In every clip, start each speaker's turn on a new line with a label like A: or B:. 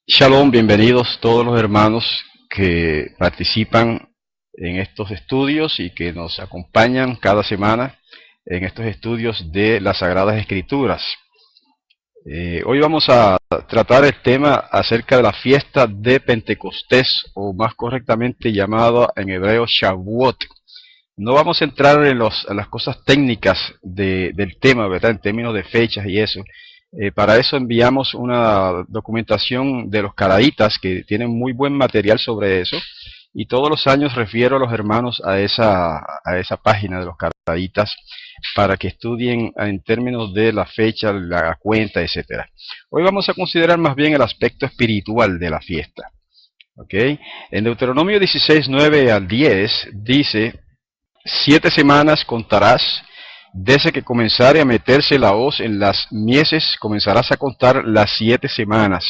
A: Shalom, bienvenidos todos los hermanos que participan en estos estudios y que nos acompañan cada semana en estos estudios de las Sagradas Escrituras. Hoy vamos a tratar el tema acerca de la fiesta de Pentecostés, o más correctamente llamada en hebreo Shavuot. No vamos a entrar en las cosas técnicas del tema, ¿verdad? En términos de fechas y eso. Para eso enviamos una documentación de los caraítas que tienen muy buen material sobre eso, y todos los años refiero a los hermanos a esa página de los caraítas para que estudien en términos de la fecha, la cuenta, etcétera. Hoy vamos a considerar más bien el aspecto espiritual de la fiesta. ¿Okay? En Deuteronomio 16, 9 al 10 dice: 7 semanas contarás. Desde que comenzare a meterse la hoz en las mieses, comenzarás a contar las 7 semanas.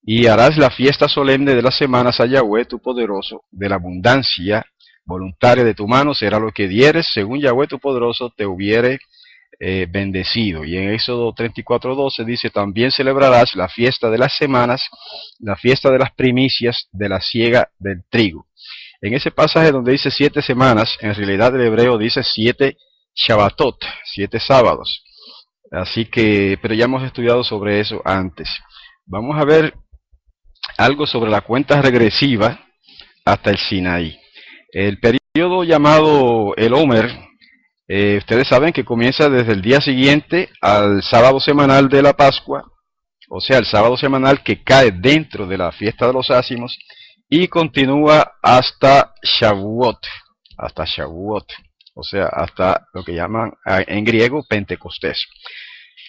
A: Y harás la fiesta solemne de las semanas a Yahweh tu poderoso, de la abundancia voluntaria de tu mano será lo que dieres, según Yahweh tu poderoso te hubiere bendecido. Y en Éxodo 34:12 dice: también celebrarás la fiesta de las semanas, la fiesta de las primicias de la siega del trigo. En ese pasaje donde dice 7 semanas, en realidad el hebreo dice 7 Shabbatot, 7 sábados. Así que, pero ya hemos estudiado sobre eso antes. Vamos a ver algo sobre la cuenta regresiva hasta el Sinaí. El periodo llamado el Omer, ustedes saben que comienza desde el día siguiente al sábado semanal de la Pascua, o sea, el sábado semanal que cae dentro de la fiesta de los ácimos, y continúa hasta Shavuot, o sea, hasta lo que llaman en griego Pentecostés.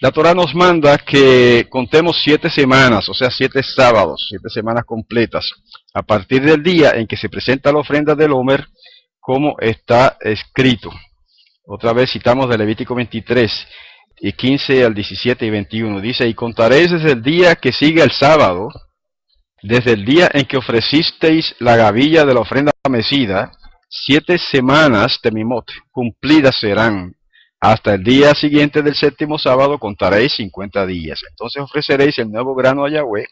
A: La Torah nos manda que contemos 7 semanas, o sea, 7 sábados, 7 semanas completas, a partir del día en que se presenta la ofrenda del Omer, como está escrito. Otra vez citamos de Levítico 23, y 15 al 17 y 21. Dice: y contaréis desde el día que sigue el sábado, desde el día en que ofrecisteis la gavilla de la ofrenda mecida, 7 semanas temimot cumplidas serán. Hasta el día siguiente del séptimo sábado contaréis 50 días. Entonces ofreceréis el nuevo grano a Yahweh.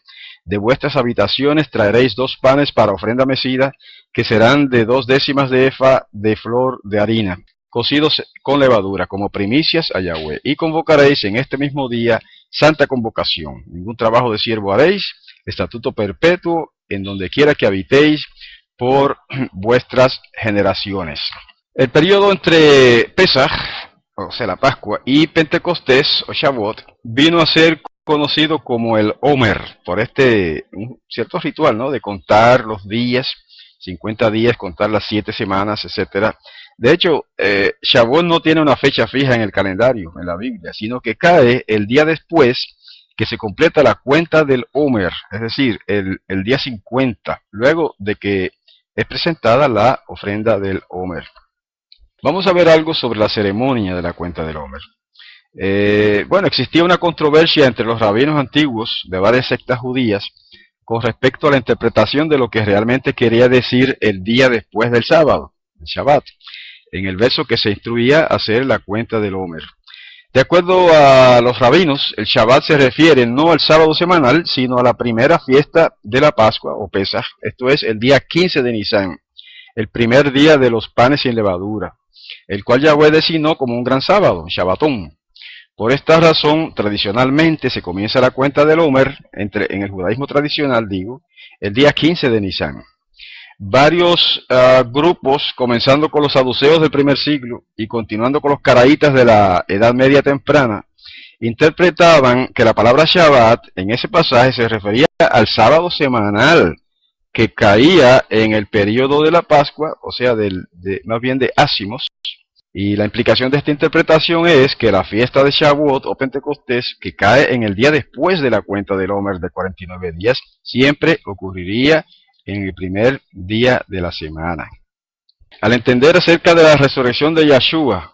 A: De vuestras habitaciones traeréis 2 panes para ofrenda mecida, que serán de 2 décimas de efa de flor de harina, cocidos con levadura, como primicias a Yahweh. Y convocaréis en este mismo día santa convocación. Ningún trabajo de siervo haréis, estatuto perpetuo en donde quiera que habitéis por vuestras generaciones. El periodo entre Pesaj, o sea, la Pascua, y Pentecostés, o Shavuot, vino a ser conocido como el Omer, por un cierto ritual, ¿no?, de contar los días, 50 días, contar las 7 semanas, etcétera. De hecho, Shavuot no tiene una fecha fija en el calendario, en la Biblia, sino que cae el día después que se completa la cuenta del Omer, es decir, el día 50, luego de que es presentada la ofrenda del Omer. Vamos a ver algo sobre la ceremonia de la cuenta del Omer. Bueno, existía una controversia entre los rabinos antiguos de varias sectas judías con respecto a la interpretación de lo que realmente quería decir el día después del sábado, el Shabbat, en el verso que se instruía a hacer la cuenta del Omer. De acuerdo a los rabinos, el Shabbat se refiere no al sábado semanal, sino a la primera fiesta de la Pascua, o Pesaj, esto es el día 15 de Nisán, el primer día de los panes sin levadura, el cual Yahweh designó como un gran sábado, Shabbatón. Por esta razón, tradicionalmente se comienza la cuenta del Omer, en el judaísmo tradicional, el día 15 de Nisán. Varios grupos, comenzando con los saduceos del primer siglo y continuando con los caraítas de la Edad Media temprana, interpretaban que la palabra Shabbat en ese pasaje se refería al sábado semanal que caía en el periodo de la Pascua, o sea, más bien de ácimos. Y la implicación de esta interpretación es que la fiesta de Shavuot o Pentecostés, que cae en el día después de la cuenta del Omer de 49 días, siempre ocurriría en el primer día de la semana. Al entender acerca de la resurrección de Yahshua,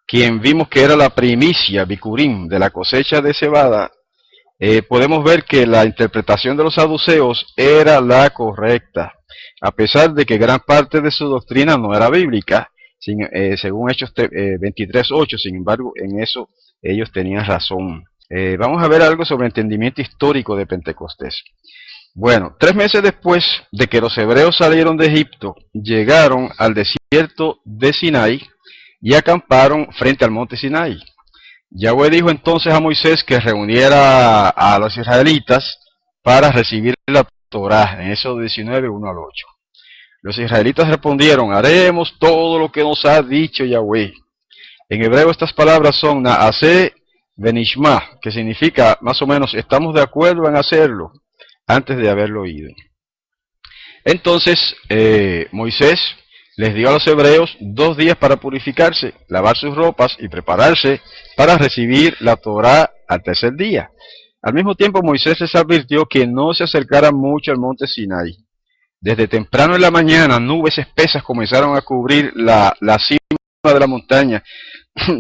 A: quien vimos que era la primicia, Bikurim, de la cosecha de cebada, podemos ver que la interpretación de los saduceos era la correcta, a pesar de que gran parte de su doctrina no era bíblica, según Hechos 23:8, sin embargo, en eso ellos tenían razón. Vamos a ver algo sobre el entendimiento histórico de Pentecostés. Bueno, 3 meses después de que los hebreos salieron de Egipto, llegaron al desierto de Sinai y acamparon frente al monte Sinai. Yahweh dijo entonces a Moisés que reuniera a los israelitas para recibir la Torá, en Éxodo 19, 1 al 8. Los israelitas respondieron: haremos todo lo que nos ha dicho Yahweh. En hebreo estas palabras son Naaseh Benishma, que significa más o menos estamos de acuerdo en hacerlo, antes de haberlo oído. Entonces Moisés les dio a los hebreos 2 días para purificarse, lavar sus ropas y prepararse para recibir la Torá al tercer día. Al mismo tiempo Moisés les advirtió que no se acercaran mucho al monte Sinai. Desde temprano en la mañana nubes espesas comenzaron a cubrir la cima de la montaña.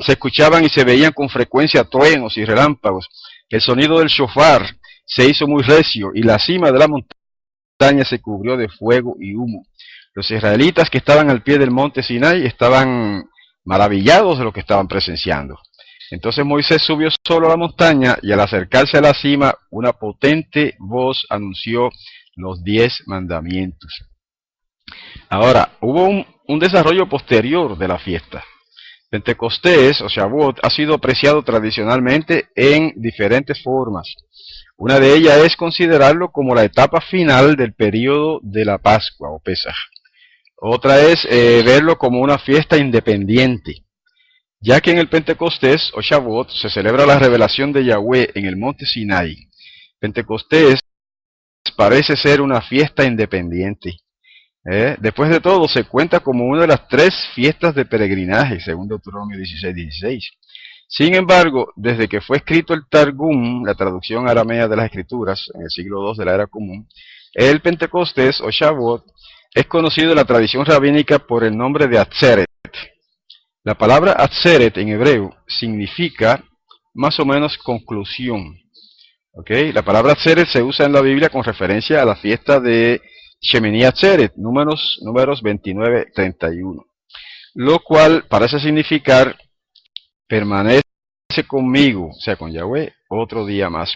A: Se escuchaban y se veían con frecuencia truenos y relámpagos. El sonido del shofar se hizo muy recio y la cima de la montaña se cubrió de fuego y humo. Los israelitas que estaban al pie del monte Sinai estaban maravillados de lo que estaban presenciando. Entonces Moisés subió solo a la montaña y al acercarse a la cima, una potente voz anunció los 10 mandamientos. Ahora, hubo un desarrollo posterior de la fiesta. Pentecostés o Shavuot ha sido apreciado tradicionalmente en diferentes formas. Una de ellas es considerarlo como la etapa final del periodo de la Pascua o Pesaj. Otra es verlo como una fiesta independiente, ya que en el Pentecostés o Shavuot se celebra la revelación de Yahweh en el monte Sinai. Pentecostés parece ser una fiesta independiente. Después de todo, se cuenta como una de las 3 fiestas de peregrinaje, según Deuteronomio 16:16. Sin embargo, desde que fue escrito el Targum, la traducción aramea de las Escrituras, en el siglo II de la Era Común, el Pentecostés o Shavuot es conocido en la tradición rabínica por el nombre de Atzeret. La palabra Atzeret en hebreo significa más o menos conclusión. ¿Okay? La palabra Atzeret se usa en la Biblia con referencia a la fiesta de Shemini Atzeret, números 29:31, lo cual parece significar permanece conmigo, o sea, con Yahweh, otro día más.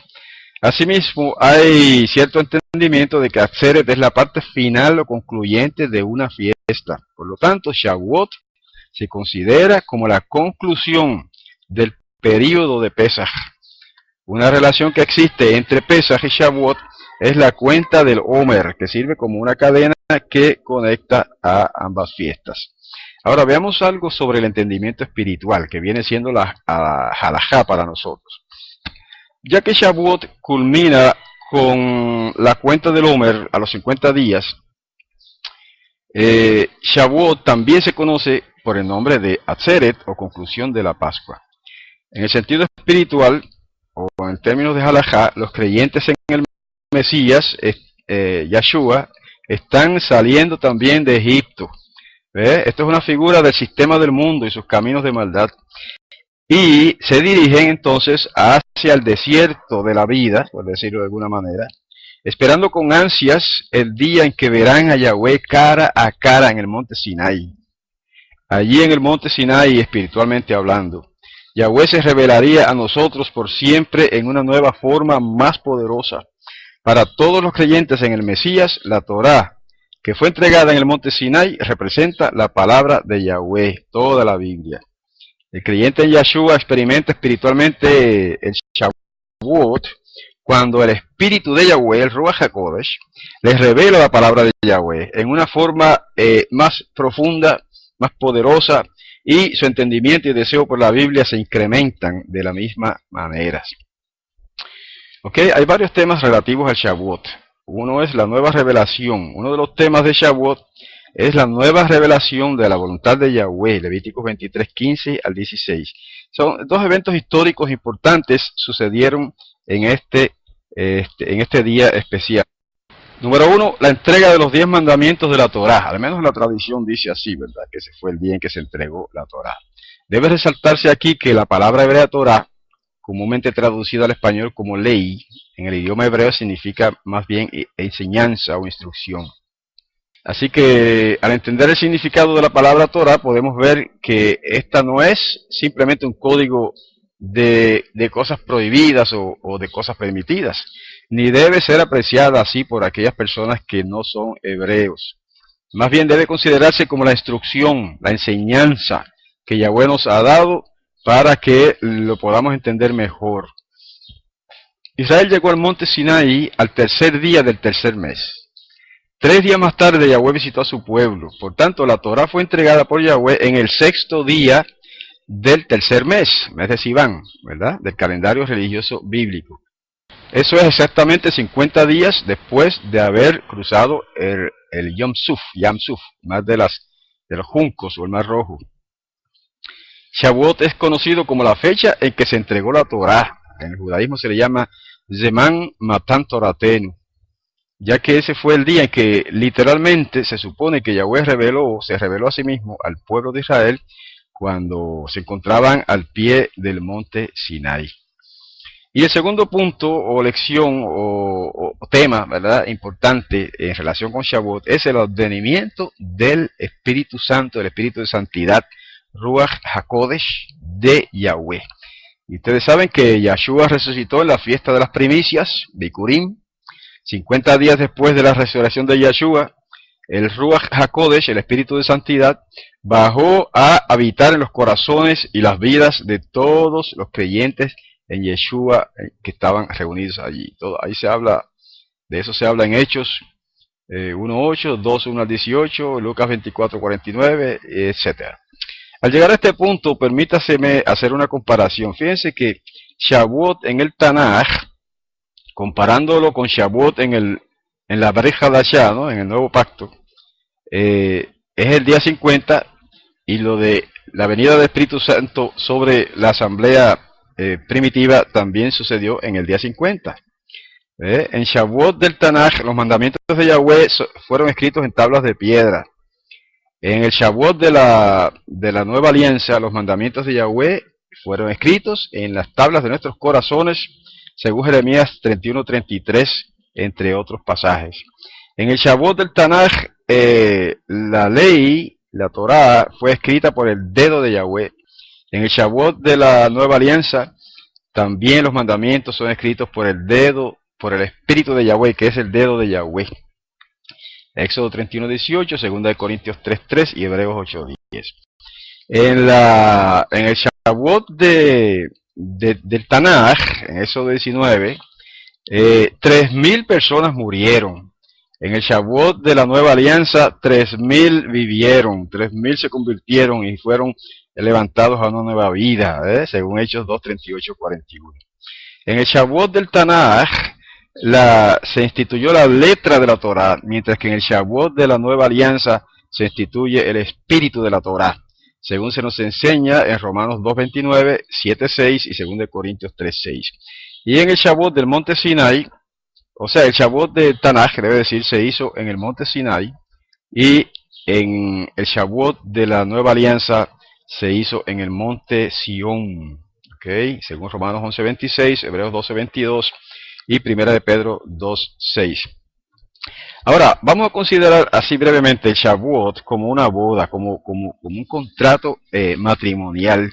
A: Asimismo, hay cierto entendimiento de que Atzeret es la parte final o concluyente de una fiesta. Por lo tanto, Shavuot se considera como la conclusión del período de Pesaj. Una relación que existe entre Pesaj y Shavuot es la cuenta del Omer, que sirve como una cadena que conecta a ambas fiestas. Ahora veamos algo sobre el entendimiento espiritual, que viene siendo la halajá para nosotros. Ya que Shavuot culmina con la cuenta del Omer a los 50 días, Shavuot también se conoce por el nombre de Atzeret o conclusión de la Pascua. En el sentido espiritual, o en términos de halajá, los creyentes en el Mesías, Yahshua, están saliendo también de Egipto. Esto es una figura del sistema del mundo y sus caminos de maldad. Y se dirigen entonces hacia el desierto de la vida, por decirlo de alguna manera, esperando con ansias el día en que verán a Yahweh cara a cara en el monte Sinai. Allí en el monte Sinai, espiritualmente hablando, Yahweh se revelaría a nosotros por siempre en una nueva forma más poderosa. Para todos los creyentes en el Mesías, la Torá, que fue entregada en el monte Sinai, representa la palabra de Yahweh, toda la Biblia. El creyente en Yahshua experimenta espiritualmente el Shavuot cuando el espíritu de Yahweh, el Ruach HaKodesh, les revela la palabra de Yahweh en una forma más profunda, más poderosa, y su entendimiento y deseo por la Biblia se incrementan de la misma manera. Okay, hay varios temas relativos al Shavuot. Uno es la nueva revelación. Uno de los temas de Shavuot es la nueva revelación de la voluntad de Yahweh, Levíticos 23:15 al 16. Son 2 eventos históricos importantes sucedieron en este día especial. Número 1, la entrega de los 10 mandamientos de la Torá. Al menos la tradición dice así, ¿verdad? Que ese fue el día en que se entregó la Torá. Debe resaltarse aquí que la palabra hebrea Torá, comúnmente traducida al español como ley, en el idioma hebreo significa más bien enseñanza o instrucción. Así que al entender el significado de la palabra Torah, podemos ver que esta no es simplemente un código de cosas prohibidas o de cosas permitidas, ni debe ser apreciada así por aquellas personas que no son hebreos. Más bien debe considerarse como la instrucción, la enseñanza que Yahweh nos ha dado para que lo podamos entender mejor. Israel llegó al monte Sinaí al tercer día del tercer mes. 3 días más tarde Yahweh visitó a su pueblo. Por tanto, la Torá fue entregada por Yahweh en el 6º día del tercer mes de Sivan, ¿verdad? Del calendario religioso bíblico. Eso es exactamente 50 días después de haber cruzado el Yam Suf, más de los juncos o el Mar Rojo. Shavuot es conocido como la fecha en que se entregó la Torá. En el judaísmo se le llama Zeman Matan Toratenu, ya que ese fue el día en que literalmente se supone que Yahweh se reveló a sí mismo al pueblo de Israel cuando se encontraban al pie del monte Sinai. Y el segundo punto o lección o tema, ¿verdad?, importante en relación con Shavuot es el ordenamiento del Espíritu Santo, del Espíritu de Santidad, Ruach HaKodesh de Yahweh. Y ustedes saben que Yahshua resucitó en la fiesta de las primicias, Bikurim. 50 días después de la resurrección de Yahshua, el Ruach HaKodesh, el Espíritu de Santidad, bajó a habitar en los corazones y las vidas de todos los creyentes en Yeshua que estaban reunidos allí. Ahí se habla, de eso se habla en Hechos 1.8, 2.1 al 18, Lucas 24.49, etc. Al llegar a este punto, permítaseme hacer una comparación. Fíjense que Shavuot en el Tanaj, comparándolo con Shavuot en la Brit Hadashah, ¿no?, en el Nuevo Pacto, es el día 50, y lo de la venida del Espíritu Santo sobre la asamblea primitiva también sucedió en el día 50. En Shavuot del Tanaj, los mandamientos de Yahweh fueron escritos en tablas de piedra. En el Shavuot de la Nueva Alianza, los mandamientos de Yahweh fueron escritos en las tablas de nuestros corazones, según Jeremías 31:33, entre otros pasajes. En el Shavuot del Tanaj, la ley, la Torá, fue escrita por el dedo de Yahweh. En el Shavuot de la Nueva Alianza, también los mandamientos son escritos por el dedo, por el Espíritu de Yahweh, que es el dedo de Yahweh. Éxodo 31:18, 2 Corintios 3:3 y Hebreos 8:10. En el Shavuot del Tanaj, en Éxodo 19, 3.000 personas murieron. En el Shavuot de la Nueva Alianza, 3.000 vivieron, 3.000 se convirtieron y fueron levantados a una nueva vida, según Hechos 2:38-41. En el Shavuot del Tanaj, se instituyó la letra de la Torá, mientras que en el Shavuot de la Nueva Alianza se instituye el espíritu de la Torá, según se nos enseña en Romanos 2:29, 7:6 y 2 Corintios 3:6. Y en el Shavuot del monte Sinai, o sea, el Shavuot de Tanaj, debe decir, se hizo en el monte Sinai, y en el Shavuot de la Nueva Alianza se hizo en el monte Sión, ¿okay?, según Romanos 11:26, Hebreos 12:22 y 1 de Pedro 2:6. Ahora, vamos a considerar así brevemente el Shavuot como una boda, como un contrato matrimonial.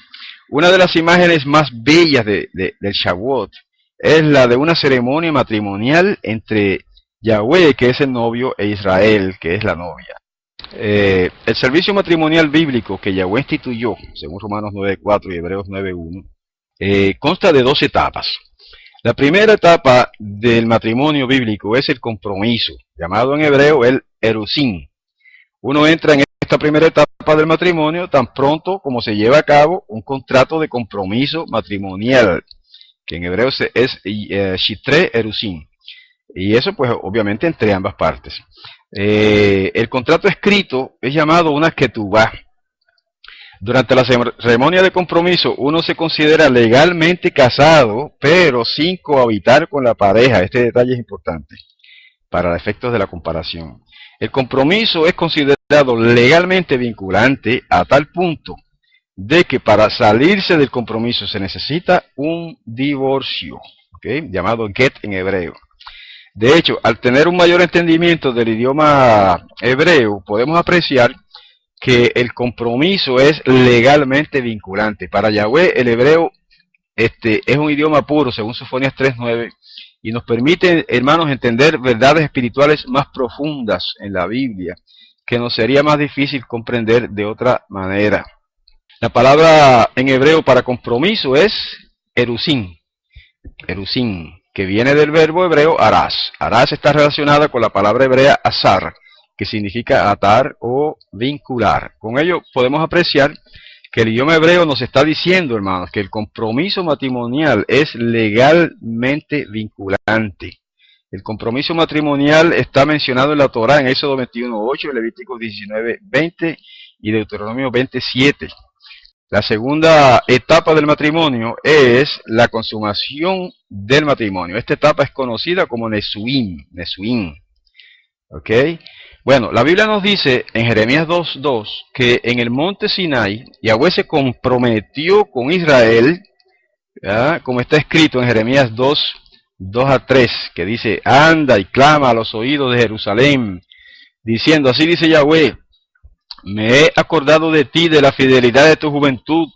A: Una de las imágenes más bellas del Shavuot es la de una ceremonia matrimonial entre Yahweh, que es el novio, e Israel, que es la novia. El servicio matrimonial bíblico que Yahweh instituyó, según Romanos 9:4 y Hebreos 9:1, consta de 2 etapas. La primera etapa del matrimonio bíblico es el compromiso, llamado en hebreo el erusin. Uno entra en esta primera etapa del matrimonio tan pronto como se lleva a cabo un contrato de compromiso matrimonial, que en hebreo es shitre erusin. Y eso pues obviamente entre ambas partes. El contrato escrito es llamado una ketubá. Durante la ceremonia de compromiso, uno se considera legalmente casado, pero sin cohabitar con la pareja. Este detalle es importante para efectos de la comparación. El compromiso es considerado legalmente vinculante a tal punto de que para salirse del compromiso se necesita un divorcio, ¿okay?, llamado get en hebreo. De hecho, al tener un mayor entendimiento del idioma hebreo, podemos apreciar que el compromiso es legalmente vinculante. Para Yahweh, el hebreo es un idioma puro, según Sofonías 3:9, y nos permite, hermanos, entender verdades espirituales más profundas en la Biblia, que nos sería más difícil comprender de otra manera. La palabra en hebreo para compromiso es erusin, que viene del verbo hebreo aras. Aras está relacionada con la palabra hebrea azar, que significa atar o vincular. Con ello podemos apreciar que el idioma hebreo nos está diciendo, hermanos, que el compromiso matrimonial es legalmente vinculante. El compromiso matrimonial está mencionado en la Torá en Éxodo 21:8, Levítico 19:20 y Deuteronomio 20:7. La segunda etapa del matrimonio es la consumación del matrimonio. Esta etapa es conocida como Nesuim. ¿Ok? Bueno, la Biblia nos dice en Jeremías 2:2 que en el monte Sinai Yahweh se comprometió con Israel, ¿ya? Como está escrito en Jeremías 2:2-3, que dice: anda y clama a los oídos de Jerusalén, diciendo, así dice Yahweh, me he acordado de ti, de la fidelidad de tu juventud,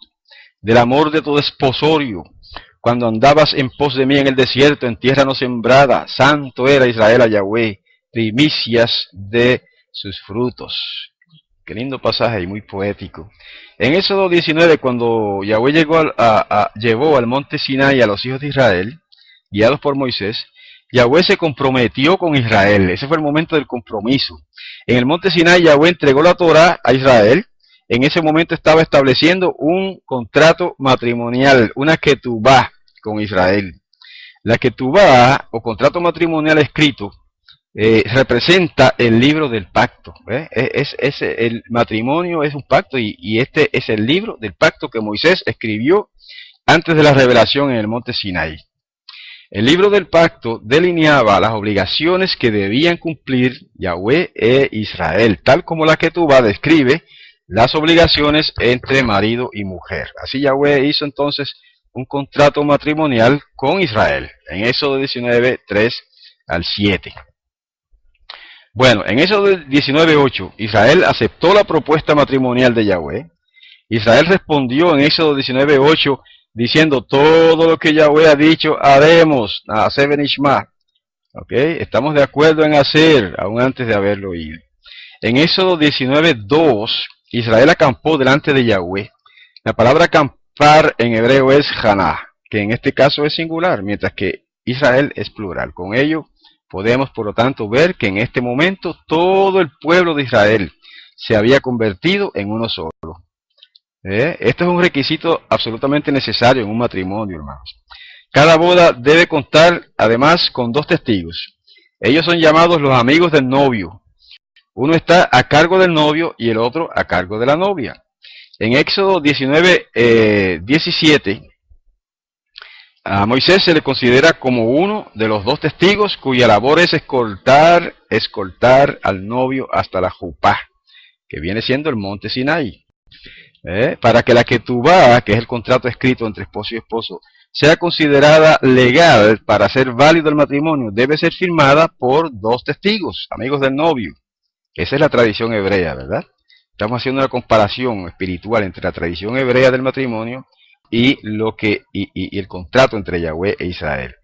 A: del amor de tu desposorio, cuando andabas en pos de mí en el desierto, en tierra no sembrada. Santo era Israel a Yahweh, primicias de sus frutos. Qué lindo pasaje y muy poético. En Éxodo 19, cuando Yahweh llevó al monte Sinai a los hijos de Israel, guiados por Moisés, Yahweh se comprometió con Israel. Ese fue el momento del compromiso. En el monte Sinai, Yahweh entregó la Torá a Israel. En ese momento estaba estableciendo un contrato matrimonial, una ketubá con Israel. La ketubá, o contrato matrimonial escrito, representa el libro del pacto. El matrimonio es un pacto y este es el libro del pacto que Moisés escribió antes de la revelación en el monte Sinai. El libro del pacto delineaba las obligaciones que debían cumplir Yahweh e Israel, tal como la ketubá describe las obligaciones entre marido y mujer. Así Yahweh hizo entonces un contrato matrimonial con Israel, en Éxodo 19, 3-7. Bueno, en Éxodo 19:8, Israel aceptó la propuesta matrimonial de Yahweh. Israel respondió en Éxodo 19:8 diciendo, todo lo que Yahweh ha dicho, haremos. Naaseh benishma. ¿Ok? Estamos de acuerdo en hacer, aún antes de haberlo oído. En Éxodo 19:2, Israel acampó delante de Yahweh. La palabra acampar en hebreo es Haná, que en este caso es singular, mientras que Israel es plural. Con ello podemos, por lo tanto, ver que en este momento todo el pueblo de Israel se había convertido en uno solo. Esto es un requisito absolutamente necesario en un matrimonio, hermanos. Cada boda debe contar, además, con dos testigos. Ellos son llamados los amigos del novio. Uno está a cargo del novio y el otro a cargo de la novia. En Éxodo 19:17, a Moisés se le considera como uno de los dos testigos cuya labor es escoltar al novio hasta la Jupá, que viene siendo el monte Sinai. Para que la ketubá, que es el contrato escrito entre esposo y esposo, sea considerada legal para ser válido el matrimonio, debe ser firmada por dos testigos, amigos del novio. Esa es la tradición hebrea, ¿verdad? Estamos haciendo una comparación espiritual entre la tradición hebrea del matrimonio y el contrato entre Yahweh e Israel.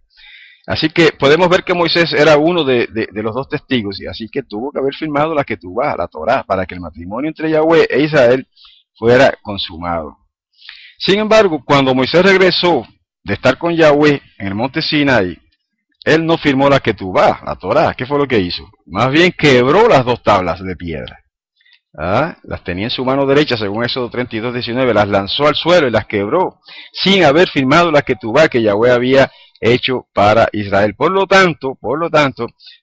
A: Así que podemos ver que Moisés era uno de los dos testigos, y así que tuvo que haber firmado la ketubá, la Torá, para que el matrimonio entre Yahweh e Israel fuera consumado. Sin embargo, cuando Moisés regresó de estar con Yahweh en el monte Sinai, él no firmó la ketubá, la Torá. ¿Qué fue lo que hizo? Más bien quebró las dos tablas de piedra. Las tenía en su mano derecha, según Éxodo 32:19, las lanzó al suelo y las quebró, sin haber firmado la ketubá que Yahweh había hecho para Israel. Por lo tanto,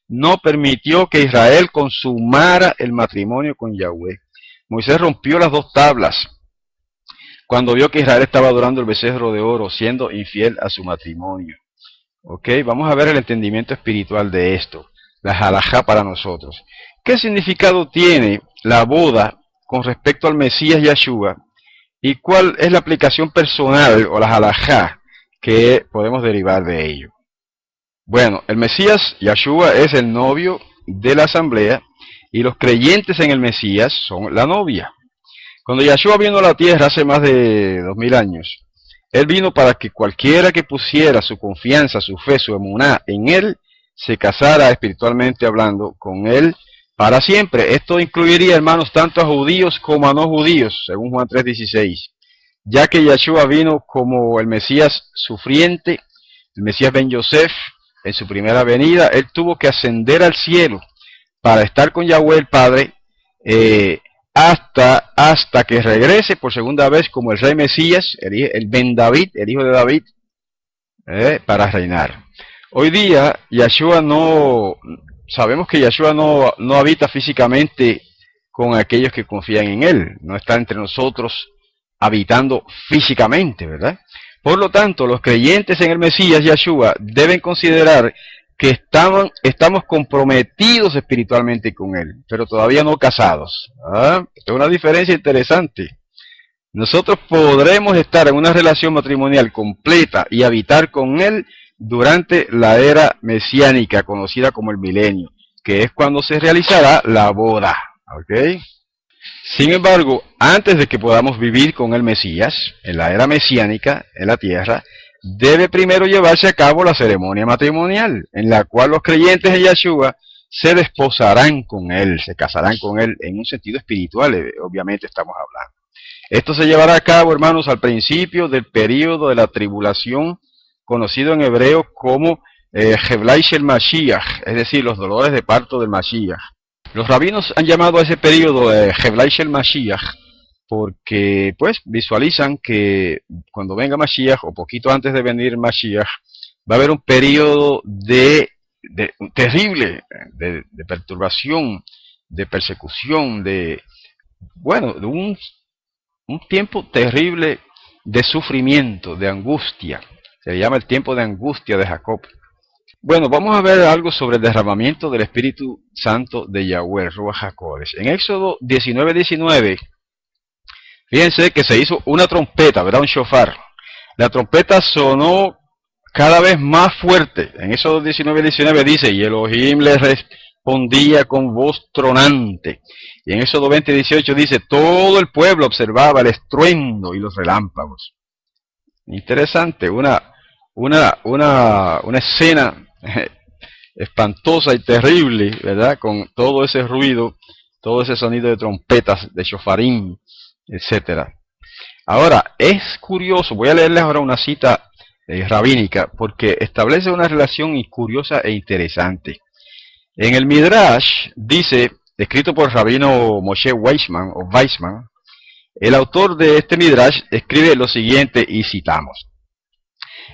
A: no permitió que Israel consumara el matrimonio con Yahweh. Moisés rompió las dos tablas cuando vio que Israel estaba adorando el becerro de oro, siendo infiel a su matrimonio. Ok, vamos a ver el entendimiento espiritual de esto, la halajá para nosotros. ¿Qué significado tiene la boda con respecto al Mesías Yahshua? ¿Y cuál es la aplicación personal o la halajá que podemos derivar de ello? Bueno, el Mesías Yahshua es el novio de la asamblea, y los creyentes en el Mesías son la novia. Cuando Yahshua vino a la tierra hace más de 2000 años, Él vino para que cualquiera que pusiera su confianza, su fe, su emuná en Él, se casara espiritualmente hablando con Él para siempre. Esto incluiría, hermanos, tanto a judíos como a no judíos, según Juan 3:16. Ya que Yeshua vino como el Mesías sufriente, el Mesías Ben Yosef, en su primera venida, Él tuvo que ascender al cielo para estar con Yahweh el Padre, hasta que regrese por segunda vez como el rey Mesías, el Ben David, el hijo de David, para reinar. Hoy día, sabemos que Yeshua no habita físicamente con aquellos que confían en Él, no está entre nosotros habitando físicamente, ¿verdad? Por lo tanto, los creyentes en el Mesías Yeshua deben considerar que estamos comprometidos espiritualmente con Él, pero todavía no casados. Es una diferencia interesante. Nosotros podremos estar en una relación matrimonial completa y habitar con Él durante la era mesiánica, conocida como el milenio, que es cuando se realizará la boda. ¿Ok? Sin embargo, antes de que podamos vivir con el Mesías, en la era mesiánica, en la tierra, debe primero llevarse a cabo la ceremonia matrimonial, en la cual los creyentes en Yeshua se desposarán con Él, se casarán con Él en un sentido espiritual, obviamente estamos hablando. Esto se llevará a cabo, hermanos, al principio del período de la tribulación, conocido en hebreo como Heblai Shel Mashiach, es decir, los dolores de parto del Mashiach. Los rabinos han llamado a ese período Heblai Shel Mashiach porque pues visualizan que cuando venga Mashiach o poquito antes de venir Mashiach va a haber un periodo terrible de perturbación, de persecución, de un tiempo terrible de sufrimiento, de angustia. Se le llama el tiempo de angustia de Jacob. Bueno, vamos a ver algo sobre el derramamiento del Espíritu Santo de Yahweh, Ruach HaKodesh. En Éxodo 19:19, fíjense que se hizo una trompeta, ¿verdad? Un shofar. La trompeta sonó cada vez más fuerte. En Éxodo 19:19 dice, y Elohim le respondía con voz tronante. Y en Éxodo 20:18 dice, todo el pueblo observaba el estruendo y los relámpagos. Interesante, una escena espantosa y terrible, ¿verdad? Con todo ese ruido, todo ese sonido de trompetas, de shofarín, etcétera. Ahora, es curioso, voy a leerles ahora una cita rabínica, porque establece una relación curiosa e interesante. En el Midrash dice, escrito por el rabino Moshe Weissman, el autor de este Midrash escribe lo siguiente y citamos.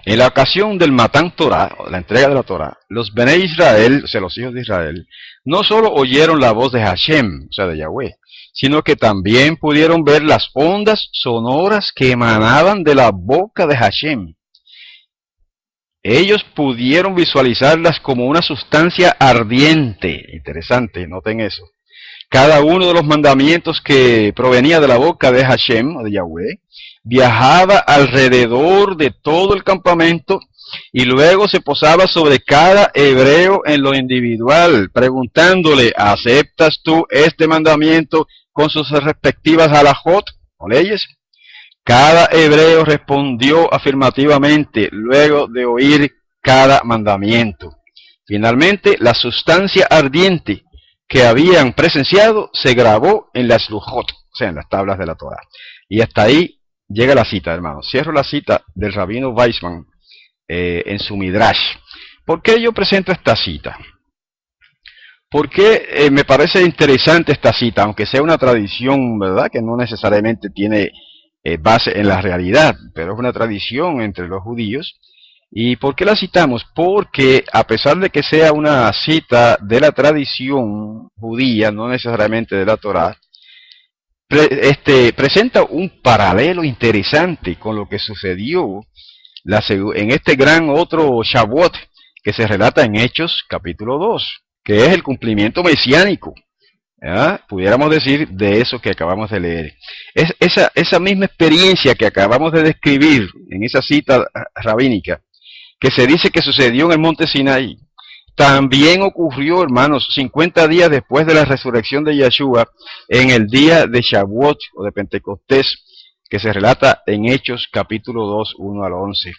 A: En la ocasión del Matán Torah, la entrega de la Torah, los Bene Israel, o sea, los hijos de Israel, no solo oyeron la voz de Hashem, o sea, de Yahweh, sino que también pudieron ver las ondas sonoras que emanaban de la boca de Hashem. Ellos pudieron visualizarlas como una sustancia ardiente. Interesante, noten eso. Cada uno de los mandamientos que provenía de la boca de Hashem, o de Yahweh, viajaba alrededor de todo el campamento y luego se posaba sobre cada hebreo en lo individual, preguntándole, ¿aceptas tú este mandamiento con sus respectivas halajot o leyes? Cada hebreo respondió afirmativamente luego de oír cada mandamiento. Finalmente, la sustancia ardiente que habían presenciado se grabó en las lujot, o sea, en las tablas de la Torah. Y hasta ahí llega la cita, hermanos. Cierro la cita del rabino Weissman en su Midrash. ¿Por qué yo presento esta cita? Porque me parece interesante esta cita, aunque sea una tradición, ¿verdad?, que no necesariamente tiene base en la realidad, pero es una tradición entre los judíos. ¿Y por qué la citamos? Porque a pesar de que sea una cita de la tradición judía, no necesariamente de la Torá, presenta un paralelo interesante con lo que sucedió en este gran otro Shavuot que se relata en Hechos capítulo 2, que es el cumplimiento mesiánico, pudiéramos decir, de eso que acabamos de leer. Es esa misma experiencia que acabamos de describir en esa cita rabínica, que se dice que sucedió en el monte Sinaí, también ocurrió, hermanos, 50 días después de la resurrección de Yeshua, en el día de Shavuot o de Pentecostés, que se relata en Hechos capítulo 2, 1 al 11.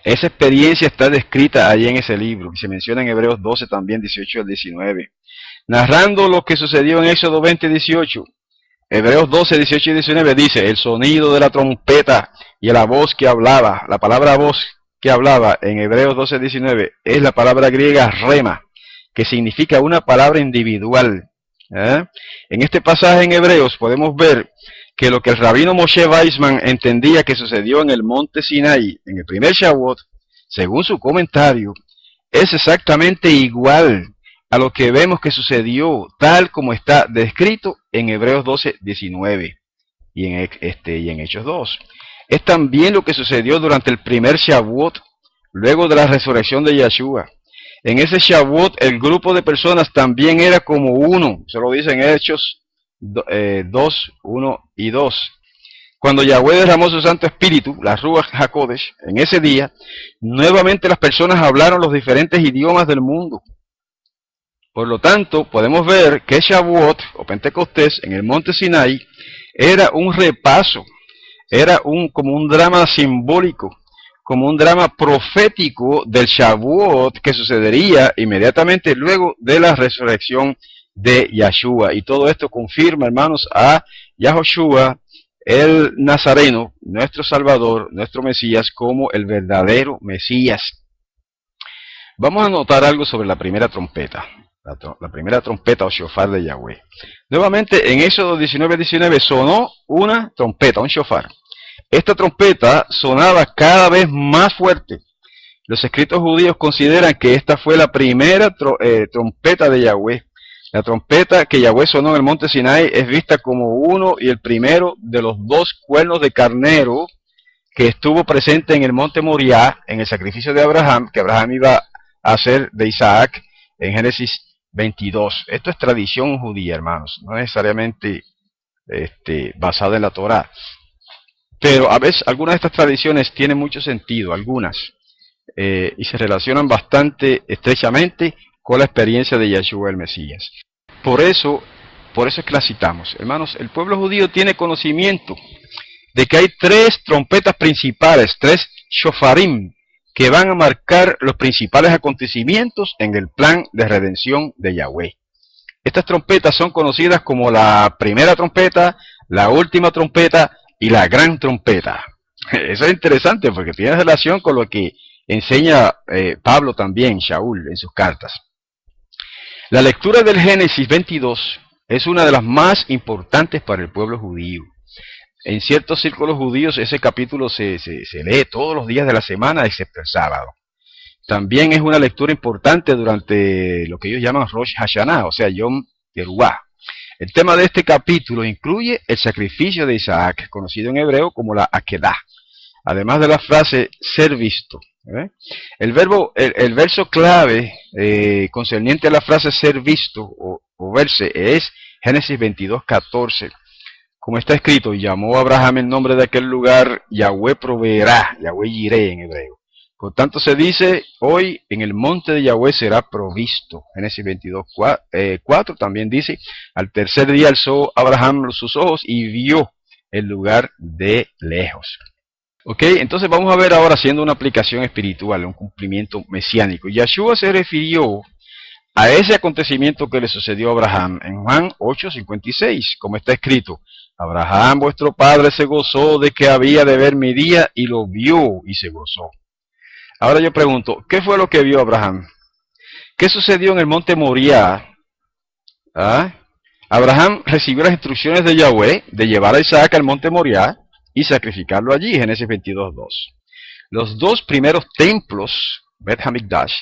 A: Esa experiencia está descrita allí en ese libro, y se menciona en Hebreos 12 también, 18 al 19. Narrando lo que sucedió en Éxodo 20, 18, Hebreos 12, 18 y 19 dice, el sonido de la trompeta y la voz que hablaba, la palabra voz que hablaba en Hebreos 12, 19 es la palabra griega rema, que significa una palabra individual. En este pasaje en Hebreos podemos ver que lo que el rabino Moshe Weissman entendía que sucedió en el monte Sinai, en el primer Shavuot, según su comentario, es exactamente igual a lo que vemos que sucedió tal como está descrito en Hebreos 12, 19 y en Hechos 2. Es también lo que sucedió durante el primer Shavuot, luego de la resurrección de Yeshua. En ese Shavuot el grupo de personas también era como uno, se lo dice en Hechos 2, 1 y 2. Cuando Yahweh derramó su Santo Espíritu, la Ruach HaKodesh, en ese día, nuevamente las personas hablaron los diferentes idiomas del mundo. Por lo tanto, podemos ver que Shavuot, o Pentecostés, en el monte Sinai, era un repaso, era como un drama simbólico, como un drama profético del Shavuot que sucedería inmediatamente luego de la resurrección de Yeshua. Y todo esto confirma, hermanos, a Yahoshua, el Nazareno, nuestro Salvador, nuestro Mesías, como el verdadero Mesías. Vamos a notar algo sobre la primera trompeta. La primera trompeta o shofar de Yahweh. Nuevamente en Éxodo 19:19 sonó una trompeta, un shofar. Esta trompeta sonaba cada vez más fuerte. Los escritos judíos consideran que esta fue la primera trompeta de Yahweh. La trompeta que Yahweh sonó en el monte Sinai es vista como uno y el primero de los dos cuernos de carnero que estuvo presente en el monte Moriah, en el sacrificio de Abraham, que Abraham iba a hacer de Isaac en Génesis 22. Esto es tradición judía, hermanos, no necesariamente basada en la Torá. Pero a veces algunas de estas tradiciones tienen mucho sentido, algunas, y se relacionan bastante estrechamente con la experiencia de Yeshua el Mesías. Por eso es que la citamos. Hermanos, el pueblo judío tiene conocimiento de que hay tres trompetas principales, tres shofarim, que van a marcar los principales acontecimientos en el plan de redención de Yahweh. Estas trompetas son conocidas como la primera trompeta, la última trompeta y la gran trompeta. Eso es interesante porque tiene relación con lo que enseña Pablo también, Shaul, en sus cartas. La lectura del Génesis 22 es una de las más importantes para el pueblo judío. En ciertos círculos judíos ese capítulo se lee todos los días de la semana, excepto el sábado. También es una lectura importante durante lo que ellos llaman Rosh Hashanah, o sea, Yom Teruah. El tema de este capítulo incluye el sacrificio de Isaac, conocido en hebreo como la Akedah, además de la frase ser visto. El verso clave concerniente a la frase ser visto o verse es Génesis 22:14. Como está escrito, llamó a Abraham el nombre de aquel lugar Yahweh proveerá, Yahweh Yireh en hebreo. Por tanto se dice, hoy en el monte de Yahweh será provisto. Génesis 22:4 también dice, al tercer día alzó Abraham sus ojos y vio el lugar de lejos. Ok, entonces vamos a ver ahora haciendo una aplicación espiritual, un cumplimiento mesiánico. Yeshua se refirió a ese acontecimiento que le sucedió a Abraham en Juan 8:56, como está escrito, Abraham vuestro padre se gozó de que había de ver mi día y lo vio y se gozó. Ahora yo pregunto, ¿qué fue lo que vio Abraham? ¿Qué sucedió en el monte Moriah? Abraham recibió las instrucciones de Yahweh de llevar a Isaac al monte Moriah y sacrificarlo allí, Génesis 22:2. Los dos primeros templos, Bet Hamikdash,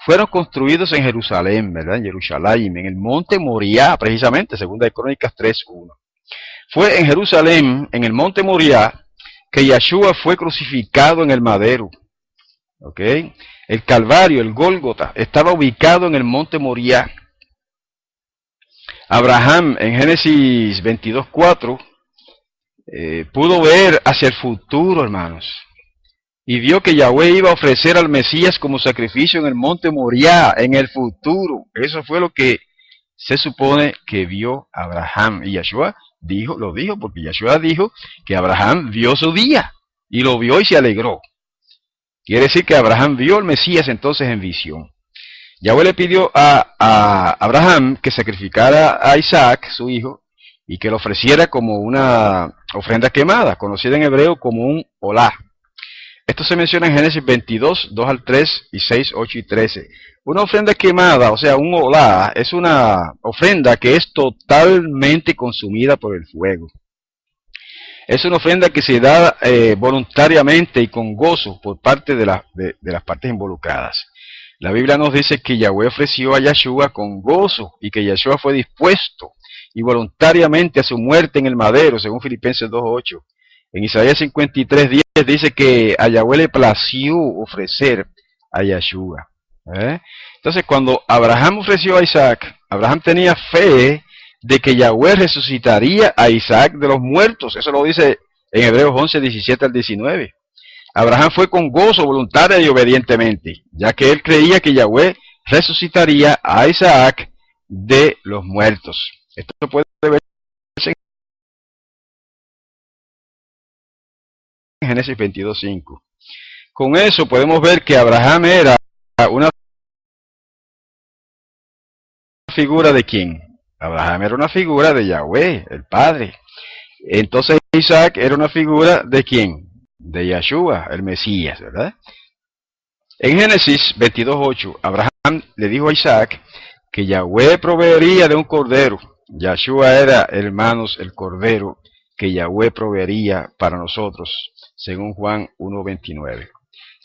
A: fueron construidos en Jerusalén, ¿verdad? En Jerusalén, en el monte Moriah, precisamente, segunda de Crónicas 3:1. Fue en Jerusalén, en el monte Moriah, que Yeshua fue crucificado en el madero. ¿Ok? El Calvario, el Gólgota, estaba ubicado en el monte Moriah. Abraham, en Génesis 22:4, pudo ver hacia el futuro, hermanos, y vio que Yahweh iba a ofrecer al Mesías como sacrificio en el monte Moriah, en el futuro. Eso fue lo que se supone que vio Abraham. Y Yeshua lo dijo porque Yahshua dijo que Abraham vio su día, y lo vio y se alegró. Quiere decir que Abraham vio al Mesías entonces en visión. Yahweh le pidió a Abraham que sacrificara a Isaac, su hijo, y que lo ofreciera como una ofrenda quemada, conocida en hebreo como un olá. Esto se menciona en Génesis 22, 2 al 3 y 6, 8 y 13. Una ofrenda quemada, o sea, un olá, es una ofrenda que es totalmente consumida por el fuego. Es una ofrenda que se da voluntariamente y con gozo por parte de las partes involucradas. La Biblia nos dice que Yahweh ofreció a Yahshua con gozo y que Yahshua fue dispuesto y voluntariamente a su muerte en el madero, según Filipenses 2:8. En Isaías 53:10 dice que a Yahweh le plació ofrecer a Yahshua. Entonces, cuando Abraham ofreció a Isaac, Abraham tenía fe de que Yahweh resucitaría a Isaac de los muertos. Eso lo dice en Hebreos 11, 17 al 19. Abraham fue con gozo, voluntaria y obedientemente, ya que él creía que Yahweh resucitaría a Isaac de los muertos. Esto puede verse en Génesis 22:5. Con eso podemos ver que Abraham era una figura de ¿quién? Abraham era una figura de Yahweh, el Padre. Entonces Isaac era una figura de ¿quién? De Yahshua, el Mesías, ¿verdad? En Génesis 22:8, Abraham le dijo a Isaac que Yahweh proveería de un cordero. Yahshua era, hermanos, el cordero que Yahweh proveería para nosotros, según Juan 1:29.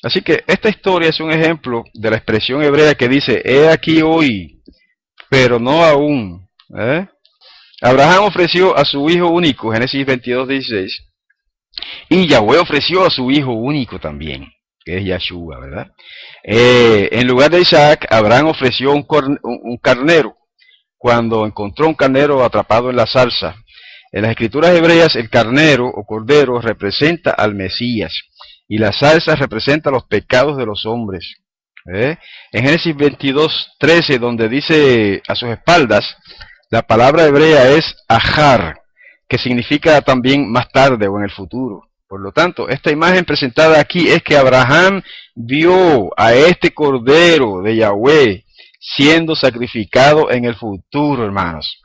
A: Así que esta historia es un ejemplo de la expresión hebrea que dice, he aquí hoy, pero no aún. Abraham ofreció a su hijo único, Génesis 22:16, y Yahweh ofreció a su hijo único también, que es Yahshua, ¿verdad? En lugar de Isaac, Abraham ofreció un carnero, cuando encontró un carnero atrapado en la zarza. En las escrituras hebreas, el carnero o cordero representa al Mesías, y la zarza representa los pecados de los hombres. En Génesis 22:13, donde dice a sus espaldas, la palabra hebrea es ajar, que significa también más tarde o en el futuro. Por lo tanto, esta imagen presentada aquí es que Abraham vio a este cordero de Yahweh siendo sacrificado en el futuro, hermanos.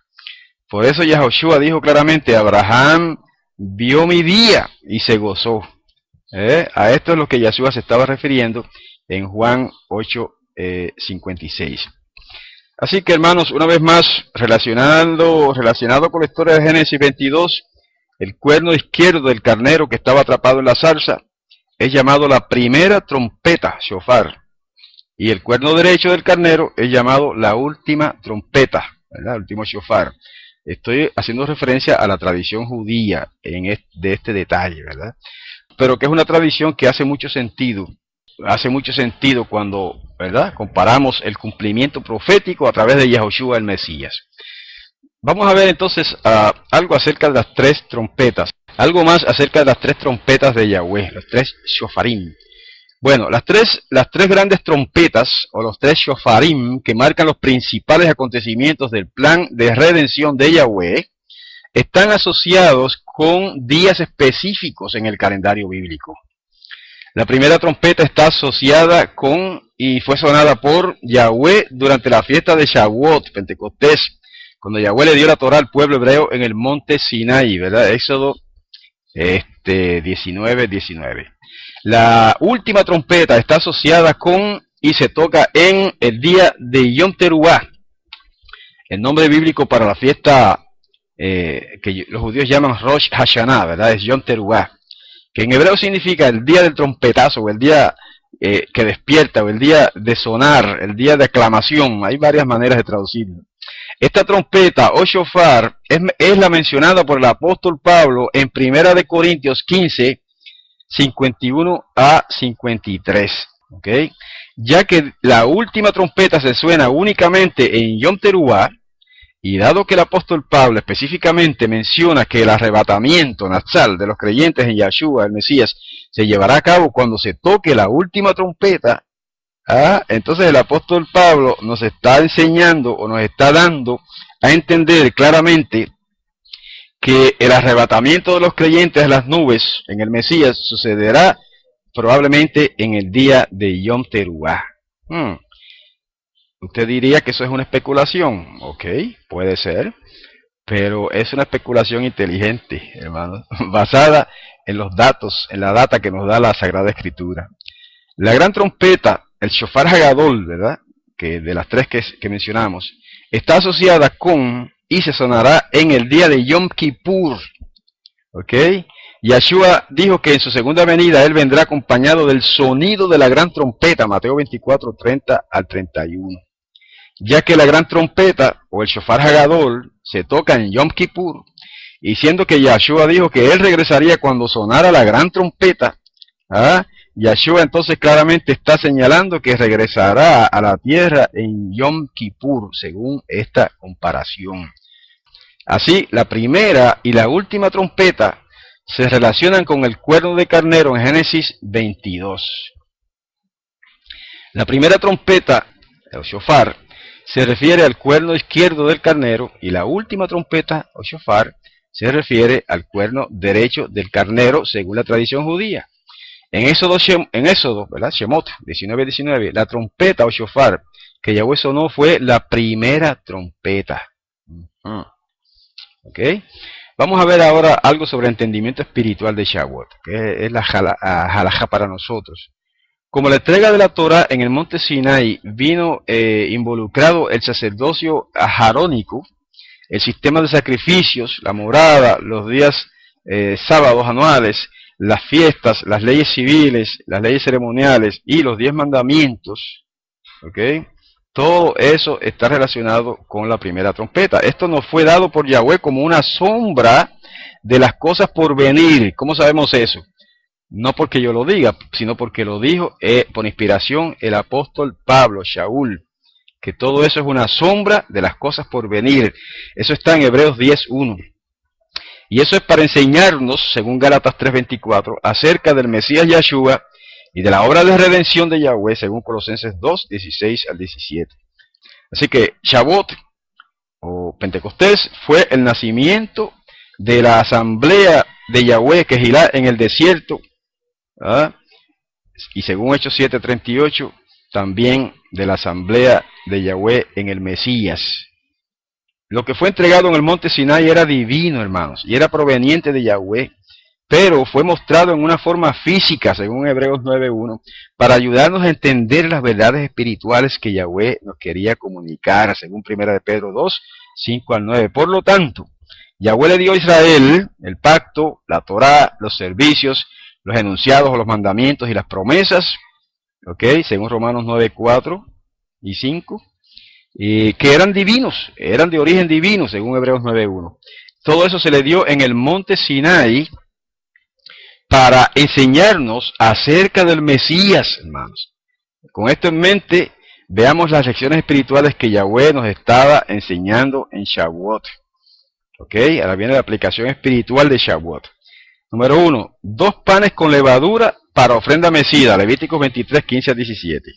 A: Por eso Yahoshua dijo claramente, Abraham vio mi día y se gozó. A esto es lo que Yahshua se estaba refiriendo en Juan 8:56. Así que, hermanos, una vez más, relacionado con la historia de Génesis 22, el cuerno izquierdo del carnero que estaba atrapado en la zarza es llamado la primera trompeta, shofar, y el cuerno derecho del carnero es llamado la última trompeta, ¿verdad? El último shofar. Estoy haciendo referencia a la tradición judía de este detalle, ¿verdad? Pero que es una tradición que hace mucho sentido cuando, ¿verdad?, comparamos el cumplimiento profético a través de Yahoshua el Mesías. Vamos a ver entonces algo acerca de las tres trompetas, algo más acerca de las tres trompetas de Yahweh, los tres shofarim. Bueno, las tres grandes trompetas, o los tres shofarim, que marcan los principales acontecimientos del plan de redención de Yahweh, están asociados con días específicos en el calendario bíblico. La primera trompeta está asociada con y fue sonada por Yahweh durante la fiesta de Shavuot, Pentecostés, cuando Yahweh le dio la Torá al pueblo hebreo en el monte Sinai, ¿verdad? Éxodo 19:19. La última trompeta está asociada con y se toca en el día de Yom Teruah, el nombre bíblico para la fiesta que los judíos llaman Rosh Hashanah, ¿verdad? Es Yom Teruah, que en hebreo significa el día del trompetazo, o el día que despierta, o el día de sonar, el día de aclamación. Hay varias maneras de traducirlo. Esta trompeta, o shofar, es la mencionada por el apóstol Pablo en 1 de Corintios 15, 51 a 53. ¿Okay? Ya que la última trompeta se suena únicamente en Yom Teruah, y dado que el apóstol Pablo específicamente menciona que el arrebatamiento natsal de los creyentes en Yahshua, el Mesías, se llevará a cabo cuando se toque la última trompeta, entonces el apóstol Pablo nos está enseñando o nos está dando a entender claramente que el arrebatamiento de los creyentes a las nubes en el Mesías sucederá probablemente en el día de Yom Teruah. Usted diría que eso es una especulación. Ok, puede ser, pero es una especulación inteligente, hermano, basada en los datos, en la data que nos da la Sagrada Escritura. La gran trompeta, el shofar hagadol, ¿verdad?, que de las tres que mencionamos, está asociada con y se sonará en el día de Yom Kippur. ¿Ok? Yahshua dijo que en su segunda venida él vendrá acompañado del sonido de la gran trompeta, Mateo 24, 30 al 31. Ya que la gran trompeta, o el shofar hagadol, se toca en Yom Kippur, y siendo que Yahshua dijo que él regresaría cuando sonara la gran trompeta, Yahshua entonces claramente está señalando que regresará a la tierra en Yom Kippur, según esta comparación. Así, la primera y la última trompeta se relacionan con el cuerno de carnero en Génesis 22. La primera trompeta, el shofar, se refiere al cuerno izquierdo del carnero, y la última trompeta, o shofar, se refiere al cuerno derecho del carnero, según la tradición judía. En Éxodo, ¿verdad?, Shemot 19:19, la trompeta o shofar que Yahweh sonó fue la primera trompeta. ¿Ok? Vamos a ver ahora algo sobre el entendimiento espiritual de Shavuot, que es la halajá para nosotros. Como la entrega de la Torah en el monte Sinai vino involucrado el sacerdocio aharónico, el sistema de sacrificios, la morada, los días sábados anuales, las fiestas, las leyes civiles, las leyes ceremoniales y los 10 mandamientos, ¿ok? Todo eso está relacionado con la primera trompeta. Esto nos fue dado por Yahweh como una sombra de las cosas por venir. ¿Cómo sabemos eso? No porque yo lo diga, sino porque lo dijo por inspiración el apóstol Pablo, Shaul, que todo eso es una sombra de las cosas por venir. Eso está en Hebreos 10:1. Y eso es para enseñarnos, según Gálatas 3:24, acerca del Mesías Yahshua y de la obra de redención de Yahweh, según Colosenses 2:16 al 17. Así que Shavuot, o Pentecostés, fue el nacimiento de la asamblea de Yahweh Kehilá en el desierto, y según Hechos 7:38, también de la asamblea de Yahweh en el Mesías. Lo que fue entregado en el monte Sinai era divino, hermanos, y era proveniente de Yahweh, pero fue mostrado en una forma física, según Hebreos 9:1, para ayudarnos a entender las verdades espirituales que Yahweh nos quería comunicar, según 1 de Pedro 2:5 al 9. Por lo tanto, Yahweh le dio a Israel el pacto, la Torá, los servicios, los enunciados o los mandamientos y las promesas, según Romanos 9:4 y 5, que eran divinos, eran de origen divino, según Hebreos 9:1. Todo eso se le dio en el monte Sinai para enseñarnos acerca del Mesías, hermanos. Con esto en mente, veamos las lecciones espirituales que Yahweh nos estaba enseñando en Shavuot. Ahora viene la aplicación espiritual de Shavuot. Número 1, 2 panes con levadura para ofrenda mecida, Levíticos 23:15 al 17.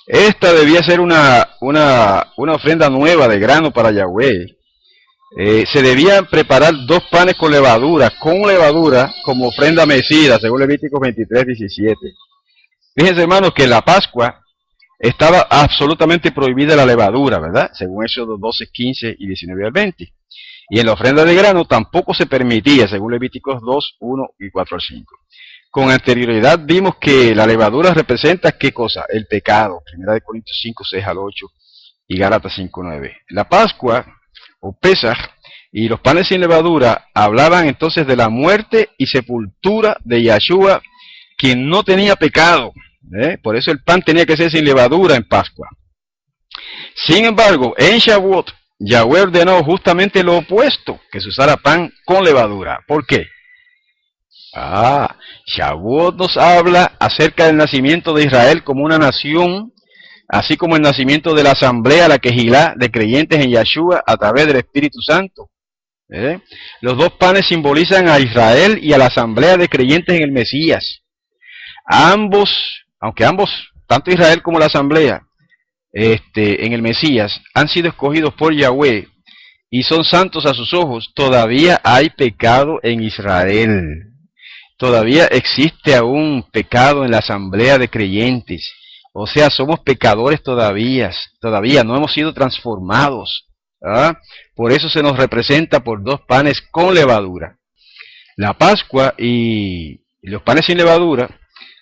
A: Esta debía ser una ofrenda nueva de grano para Yahweh. Se debían preparar 2 panes con levadura como ofrenda mecida, según Levíticos 23:17. Fíjense, hermanos, que en la Pascua estaba absolutamente prohibida la levadura, ¿verdad? Según Éxodo 12:15 y 19 al 20. Y en la ofrenda de grano tampoco se permitía, según Levíticos 2:1 y 4 al 5. Con anterioridad vimos que la levadura representa, ¿qué cosa? El pecado. 1 Corintios 5:6 al 8 y Gálatas 5:9. La Pascua, o Pesaj, y los panes sin levadura hablaban entonces de la muerte y sepultura de Yahshua, quien no tenía pecado. Por eso el pan tenía que ser sin levadura en Pascua. Sin embargo, en Shavuot, Yahweh ordenó justamente lo opuesto, que se usara pan con levadura. ¿Por qué? Shavuot nos habla acerca del nacimiento de Israel como una nación, así como el nacimiento de la asamblea, la Kehilá, de creyentes en Yahshua a través del Espíritu Santo. Los 2 panes simbolizan a Israel y a la asamblea de creyentes en el Mesías. Aunque ambos, tanto Israel como la asamblea, en el Mesías, han sido escogidos por Yahweh, y son santos a sus ojos, todavía hay pecado en Israel. Todavía existe aún pecado en la asamblea de creyentes. O sea, somos pecadores todavía no hemos sido transformados. ¿Ah? Por eso se nos representa por 2 panes con levadura. La Pascua y los panes sin levadura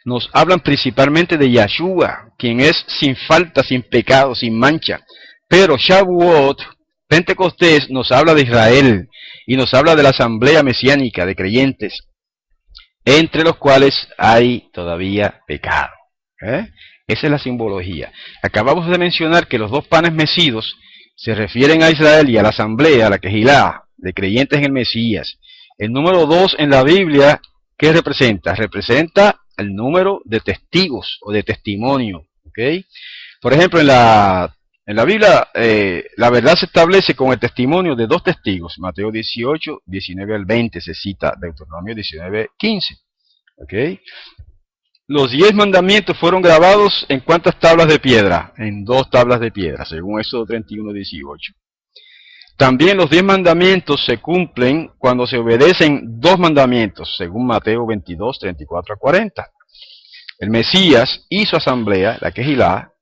A: nos hablan principalmente de Yahshua, quien es sin falta, sin pecado, sin mancha. Pero Shavuot, Pentecostés, nos habla de Israel y nos habla de la asamblea mesiánica de creyentes, entre los cuales hay todavía pecado. Esa es la simbología. Acabamos de mencionar que los 2 panes mecidos se refieren a Israel y a la asamblea, a la Kehilá, de creyentes en el Mesías. El número 2 en la Biblia, ¿qué representa? Representa el número de testigos o de testimonio. ¿Okay? Por ejemplo, en la Biblia, la verdad se establece con el testimonio de 2 testigos. Mateo 18, 19 al 20 se cita Deuteronomio 19, 15. ¿Okay? Los 10 mandamientos fueron grabados ¿en cuántas tablas de piedra? En 2 tablas de piedra, según Éxodo 31, 18. También los 10 mandamientos se cumplen cuando se obedecen 2 mandamientos, según Mateo 22, 34 a 40. El Mesías y su asamblea, la Kehilá,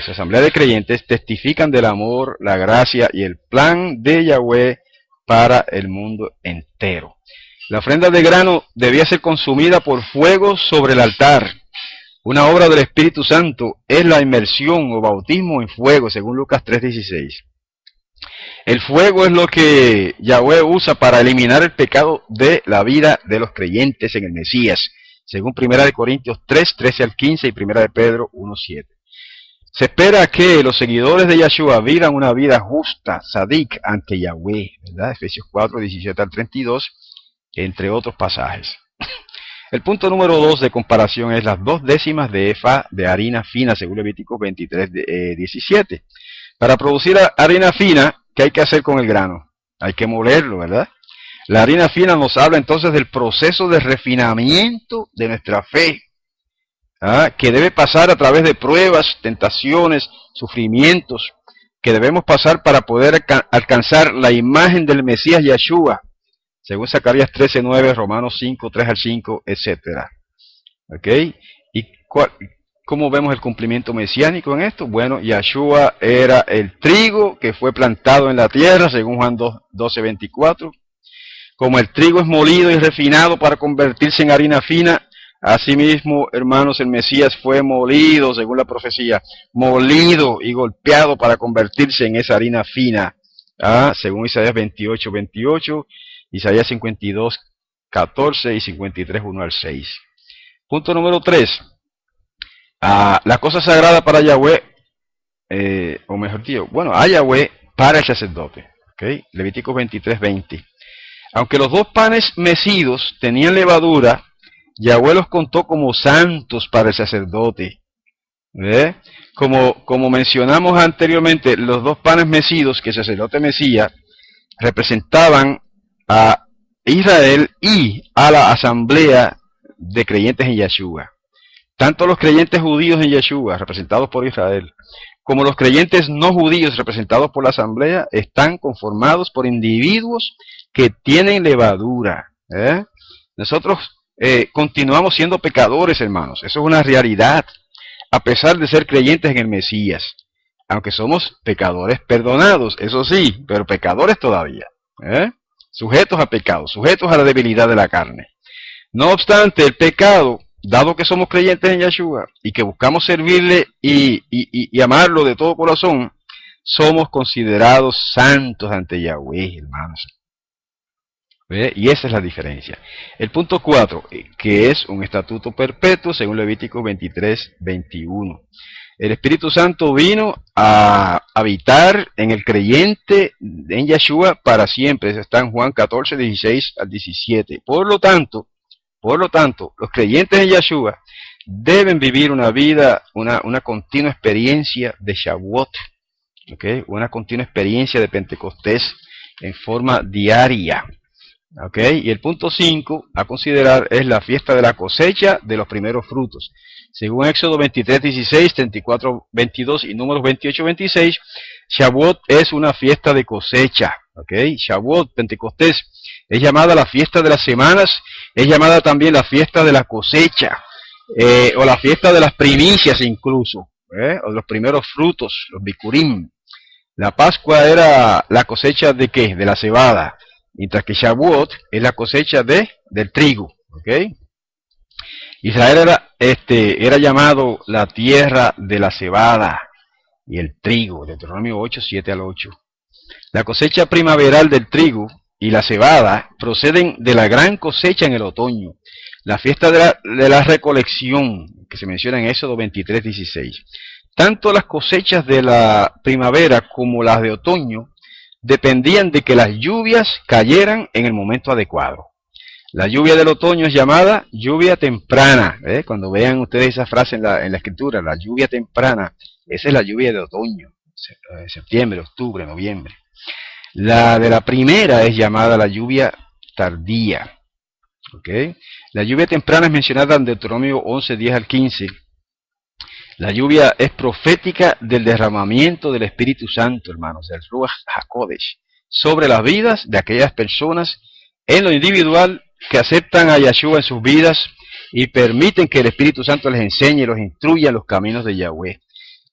A: su asamblea de creyentes, testifican del amor, la gracia y el plan de Yahweh para el mundo entero. La ofrenda de grano debía ser consumida por fuego sobre el altar. Una obra del Espíritu Santo es la inmersión o bautismo en fuego, según Lucas 3:16. El fuego es lo que Yahweh usa para eliminar el pecado de la vida de los creyentes en el Mesías, según 1 Corintios 3, 13 al 15 y 1 Pedro 1, 7. Se espera que los seguidores de Yahshua vivan una vida justa, sadik, ante Yahweh, ¿verdad? Efesios 4, 17 al 32, entre otros pasajes. El punto número 2 de comparación es las 2 décimas de efa de harina fina, según Levítico 23, 17. Para producir harina fina, ¿qué hay que hacer con el grano? Hay que molerlo, ¿verdad? La harina fina nos habla entonces del proceso de refinamiento de nuestra fe, que debe pasar a través de pruebas, tentaciones, sufrimientos, que debemos pasar para poder alcanzar la imagen del Mesías Yahshua, según Zacarías 13:9, Romanos 5, 3 al 5, etc. ¿Ok? ¿Y cómo vemos el cumplimiento mesiánico en esto? Bueno, Yahshua era el trigo que fue plantado en la tierra, según Juan 12:24. Como el trigo es molido y refinado para convertirse en harina fina, asimismo, hermanos, el Mesías fue molido, según la profecía, molido y golpeado para convertirse en esa harina fina, según Isaías 28:28, Isaías 52:14 y 53:1 al 6. Punto número 3. La cosa sagrada para Yahweh, o mejor dicho, a Yahweh para el sacerdote. ¿Okay? Levítico 23:20. Aunque los 2 panes mecidos tenían levadura, Yahweh los contó como santos para el sacerdote. Como mencionamos anteriormente, los 2 panes mecidos que el sacerdote mecía representaban a Israel y a la asamblea de creyentes en Yahshua. Tanto los creyentes judíos en Yahshua, representados por Israel, como los creyentes no judíos, representados por la asamblea, están conformados por individuos que tienen levadura. Nosotros continuamos siendo pecadores, hermanos. Eso es una realidad, a pesar de ser creyentes en el Mesías. Aunque somos pecadores perdonados, eso sí, pero pecadores todavía. Sujetos a pecado, sujetos a la debilidad de la carne. No obstante, el pecado, dado que somos creyentes en Yahshua y que buscamos servirle y amarlo de todo corazón, somos considerados santos ante Yahweh, hermanos. Y esa es la diferencia. El punto 4, que es un estatuto perpetuo, según Levítico 23:21. El Espíritu Santo vino a habitar en el creyente en Yahshua para siempre. Eso está en Juan 14, 16 al 17. Por lo tanto, los creyentes en Yahshua deben vivir una vida, una continua experiencia de Shavuot, ¿okay? Una continua experiencia de Pentecostés en forma diaria. ¿Okay? Y el punto 5 a considerar es la fiesta de la cosecha de los primeros frutos. Según Éxodo 23:16, 34:22 y Números 28:26, Shavuot es una fiesta de cosecha. ¿ok? Shavuot, Pentecostés, es llamada la fiesta de las semanas, es llamada también la fiesta de la cosecha, o la fiesta de las primicias incluso, o los primeros frutos, los bikurim. La Pascua era la cosecha de ¿qué? De la cebada, mientras que Shavuot es la cosecha del trigo, ¿ok? Israel era llamado la tierra de la cebada y el trigo, Deuteronomio 8, 7 al 8. La cosecha primaveral del trigo y la cebada proceden de la gran cosecha en el otoño. La fiesta de la recolección, que se menciona en Éxodo 23, 16. Tanto las cosechas de la primavera como las de otoño dependían de que las lluvias cayeran en el momento adecuado. La lluvia del otoño es llamada lluvia temprana. Cuando vean ustedes esa frase en la escritura, la lluvia temprana, esa es la lluvia de otoño, septiembre, octubre, noviembre. La de la primera es llamada la lluvia tardía. ¿Okay? La lluvia temprana es mencionada en Deuteronomio 11, 10 al 15. La lluvia es profética del derramamiento del Espíritu Santo, hermanos, del Ruach HaKodesh, sobre las vidas de aquellas personas en lo individual que aceptan a Yahshua en sus vidas y permiten que el Espíritu Santo les enseñe y los instruya en los caminos de Yahweh.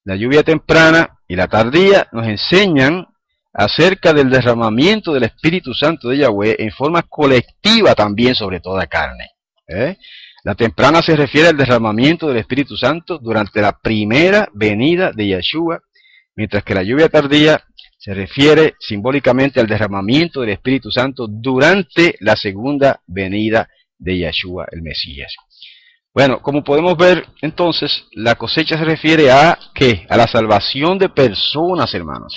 A: La lluvia temprana y la tardía nos enseñan acerca del derramamiento del Espíritu Santo de Yahweh en forma colectiva también sobre toda carne. La temprana se refiere al derramamiento del Espíritu Santo durante la primera venida de Yahshua, mientras que la lluvia tardía se refiere simbólicamente al derramamiento del Espíritu Santo durante la segunda venida de Yahshua el Mesías. Bueno, como podemos ver, entonces, la cosecha se refiere a ¿qué? A la salvación de personas, hermanos.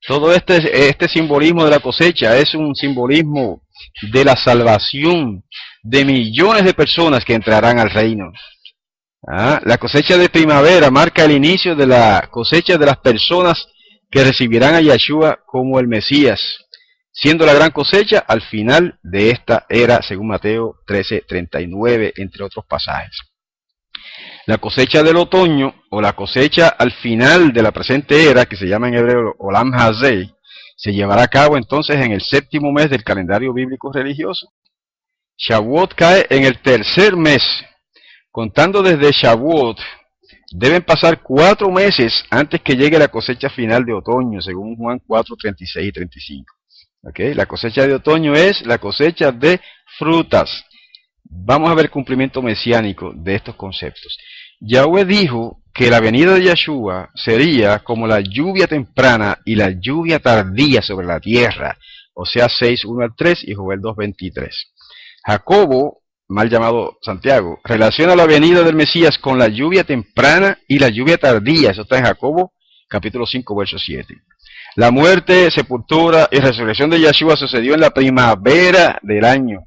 A: Todo este simbolismo de la cosecha es un simbolismo de la salvación de millones de personas que entrarán al reino. La cosecha de primavera marca el inicio de la cosecha de las personas que recibirán a Yahshua como el Mesías, siendo la gran cosecha al final de esta era, según Mateo 13:39, entre otros pasajes. La cosecha del otoño, o la cosecha al final de la presente era, que se llama en hebreo Olam Hazei, se llevará a cabo entonces en el séptimo mes del calendario bíblico religioso. Shavuot cae en el tercer mes. Contando desde Shavuot, deben pasar 4 meses antes que llegue la cosecha final de otoño, según Juan 4, 36 y 35. ¿Okay? La cosecha de otoño es la cosecha de frutas. Vamos a ver el cumplimiento mesiánico de estos conceptos. Yahweh dijo que la venida de Yahshua sería como la lluvia temprana y la lluvia tardía sobre la tierra, o sea 6, 1 al 3 y Joel 2, 23. Jacobo, mal llamado Santiago, relaciona la venida del Mesías con la lluvia temprana y la lluvia tardía. Eso está en Jacobo, capítulo 5, verso 7. La muerte, sepultura y resurrección de Yahshua sucedió en la primavera del año.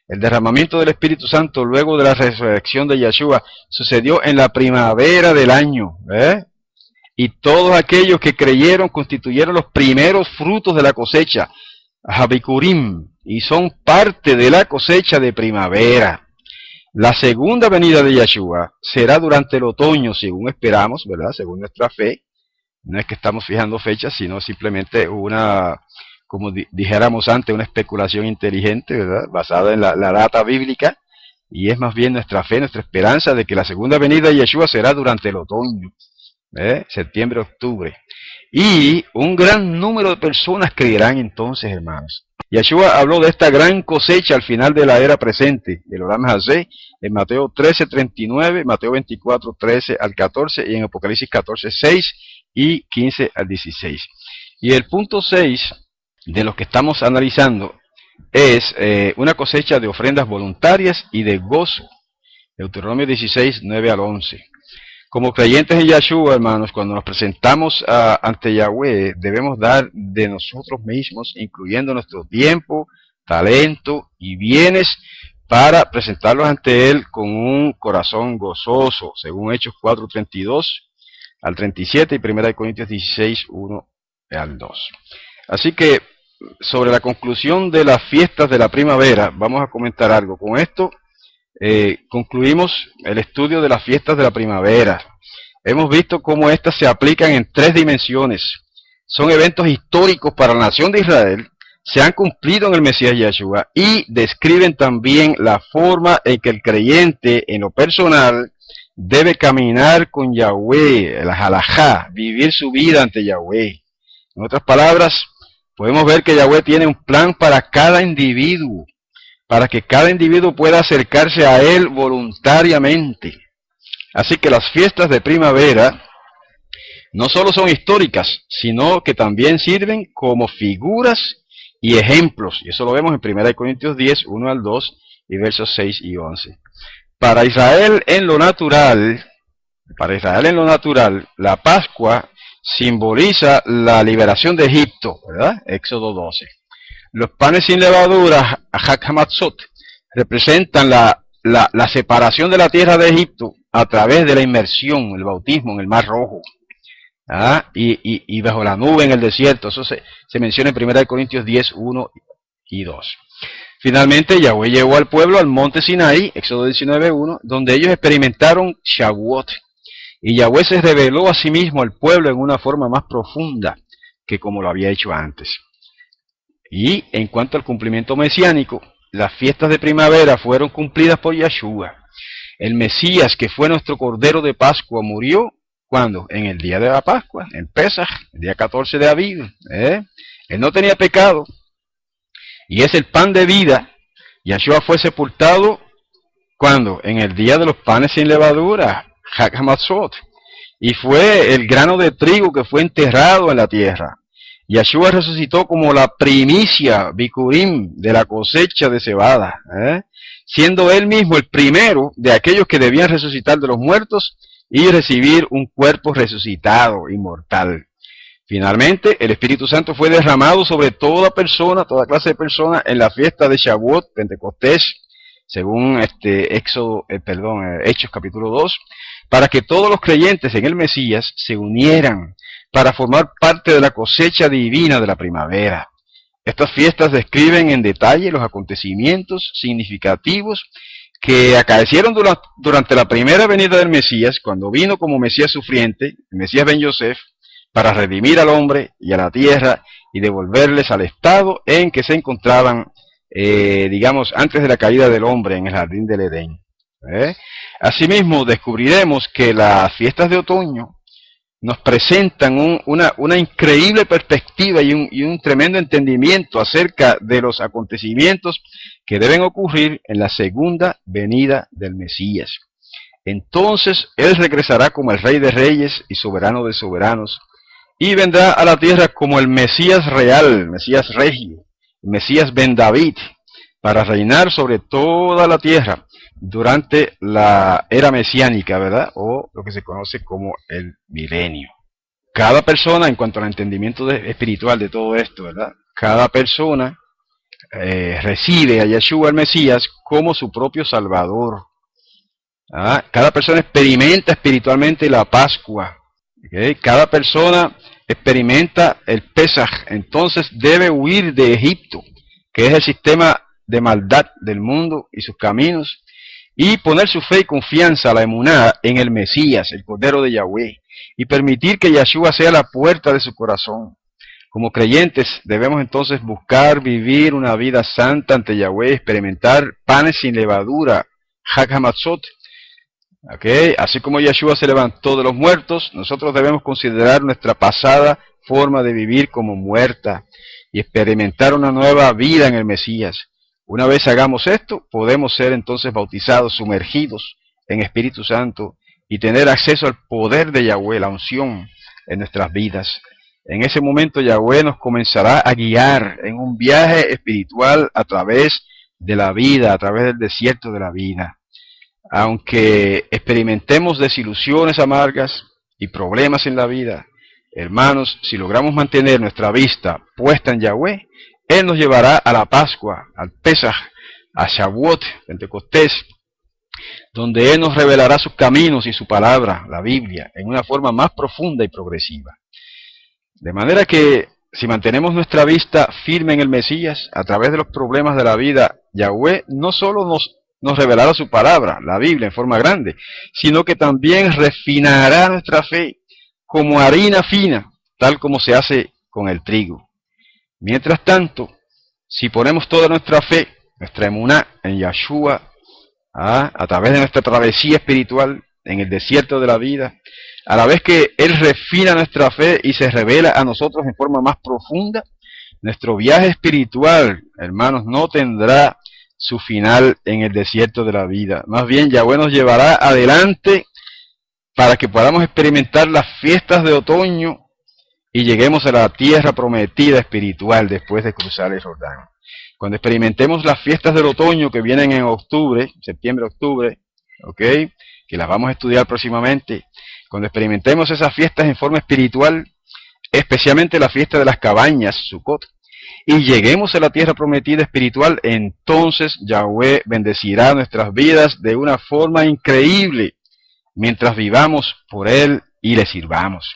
A: El derramamiento del Espíritu Santo luego de la resurrección de Yahshua sucedió en la primavera del año. Y todos aquellos que creyeron constituyeron los primeros frutos de la cosecha, Habikurim, y son parte de la cosecha de primavera. La segunda venida de Yahshua será durante el otoño, según esperamos, ¿verdad? Según nuestra fe. No es que estamos fijando fechas, sino simplemente una, como dijéramos antes, una especulación inteligente, ¿verdad? Basada en la data bíblica, y es más bien nuestra fe, nuestra esperanza de que la segunda venida de Yahshua será durante el otoño, septiembre, octubre. Y un gran número de personas creerán entonces, hermanos. Yahshua habló de esta gran cosecha al final de la era presente, del Olam Hazeh, en Mateo 13:39, Mateo 24, 13 al 14, y en Apocalipsis 14, 6 y 15 al 16. Y el punto 6 de lo que estamos analizando es una cosecha de ofrendas voluntarias y de gozo. Deuteronomio 16, 9 al 11. Como creyentes en Yahshua, hermanos, cuando nos presentamos ante Yahweh, debemos dar de nosotros mismos, incluyendo nuestro tiempo, talento y bienes, para presentarlos ante Él con un corazón gozoso, según Hechos 4, 32 al 37 y 1 Corintios 16, 1 al 2. Así que, sobre la conclusión de las fiestas de la primavera, vamos a comentar algo. Con esto concluimos el estudio de las fiestas de la primavera. Hemos visto cómo éstas se aplican en 3 dimensiones. Son eventos históricos para la nación de Israel, se han cumplido en el Mesías Yeshua y describen también la forma en que el creyente en lo personal debe caminar con Yahweh, la halajá, vivir su vida ante Yahweh. En otras palabras, podemos ver que Yahweh tiene un plan para cada individuo, para que cada individuo pueda acercarse a Él voluntariamente. Así que las fiestas de primavera no solo son históricas, sino que también sirven como figuras y ejemplos. Y eso lo vemos en 1 Corintios 10, 1 al 2 y versos 6 y 11. Para Israel en lo natural, la Pascua simboliza la liberación de Egipto, ¿verdad? Éxodo 12. Los panes sin levadura, Hag Hamatzot, representan la separación de la tierra de Egipto a través de la inmersión, el bautismo en el Mar Rojo. Y bajo la nube en el desierto. Eso se menciona en 1 Corintios 10, 1 y 2. Finalmente, Yahweh llevó al pueblo al monte Sinaí, Éxodo 19, 1, donde ellos experimentaron Shavuot. Y Yahweh se reveló a sí mismo al pueblo en una forma más profunda que como lo había hecho antes. Y en cuanto al cumplimiento mesiánico, las fiestas de primavera fueron cumplidas por Yeshua. El Mesías, que fue nuestro Cordero de Pascua, murió, ¿cuándo? En el día de la Pascua, en Pesaj, el día 14 de Aviv. Él no tenía pecado, y es el pan de vida. Yeshua fue sepultado, ¿cuándo? En el día de los panes sin levadura, Hag Hamatzot, y fue el grano de trigo que fue enterrado en la tierra. Yeshua resucitó como la primicia, Bikurim, de la cosecha de cebada, siendo él mismo el primero de aquellos que debían resucitar de los muertos y recibir un cuerpo resucitado, inmortal. Finalmente, el Espíritu Santo fue derramado sobre toda persona, toda clase de personas, en la fiesta de Shavuot, Pentecostés, según Hechos capítulo 2, para que todos los creyentes en el Mesías se unieran para formar parte de la cosecha divina de la primavera. Estas fiestas describen en detalle los acontecimientos significativos que acaecieron durante la primera venida del Mesías, cuando vino como Mesías sufriente, el Mesías Ben Yosef, para redimir al hombre y a la tierra y devolverles al estado en que se encontraban, antes de la caída del hombre en el jardín del Edén. Asimismo, descubriremos que las fiestas de otoño nos presentan una increíble perspectiva y un tremendo entendimiento acerca de los acontecimientos que deben ocurrir en la segunda venida del Mesías. Entonces Él regresará como el Rey de Reyes y Soberano de Soberanos, y vendrá a la tierra como el Mesías real, el Mesías regio, el Mesías Ben David, para reinar sobre toda la tierra durante la era mesiánica, ¿verdad? O lo que se conoce como el milenio. Cada persona, en cuanto al entendimiento espiritual de todo esto, ¿verdad? Cada persona recibe a Yeshua el Mesías como su propio Salvador. Cada persona experimenta espiritualmente la Pascua. Cada persona experimenta el Pesaj. Entonces debe huir de Egipto, que es el sistema de maldad del mundo y sus caminos, y poner su fe y confianza, la emuná, en el Mesías, el Cordero de Yahweh, y permitir que Yeshua sea la puerta de su corazón. Como creyentes debemos entonces buscar vivir una vida santa ante Yahweh, experimentar panes sin levadura, Hag Hamatzot. Así como Yeshua se levantó de los muertos, nosotros debemos considerar nuestra pasada forma de vivir como muerta y experimentar una nueva vida en el Mesías. Una vez hagamos esto, podemos ser entonces bautizados, sumergidos en Espíritu Santo y tener acceso al poder de Yahweh, la unción en nuestras vidas. En ese momento Yahweh nos comenzará a guiar en un viaje espiritual a través de la vida, a través del desierto de la vida. Aunque experimentemos desilusiones amargas y problemas en la vida, hermanos, si logramos mantener nuestra vista puesta en Yahweh, Él nos llevará a la Pascua, al Pesaj, a Shavuot, Pentecostés, donde Él nos revelará sus caminos y su palabra, la Biblia, en una forma más profunda y progresiva. De manera que, si mantenemos nuestra vista firme en el Mesías, a través de los problemas de la vida, Yahweh no solo nos revelará su palabra, la Biblia, en forma grande, sino que también refinará nuestra fe como harina fina, tal como se hace con el trigo. Mientras tanto, si ponemos toda nuestra fe, nuestra emuná en Yahshua, a través de nuestra travesía espiritual en el desierto de la vida, a la vez que Él refina nuestra fe y se revela a nosotros en forma más profunda, nuestro viaje espiritual, hermanos, no tendrá su final en el desierto de la vida. Más bien, Yahweh nos llevará adelante para que podamos experimentar las fiestas de otoño y lleguemos a la tierra prometida espiritual después de cruzar el Jordán. Cuando experimentemos las fiestas del otoño que vienen en octubre, septiembre-octubre, ¿ok?, que las vamos a estudiar próximamente, cuando experimentemos esas fiestas en forma espiritual, especialmente la fiesta de las cabañas, Sukkot, y lleguemos a la tierra prometida espiritual, entonces Yahweh bendecirá nuestras vidas de una forma increíble, mientras vivamos por Él y le sirvamos.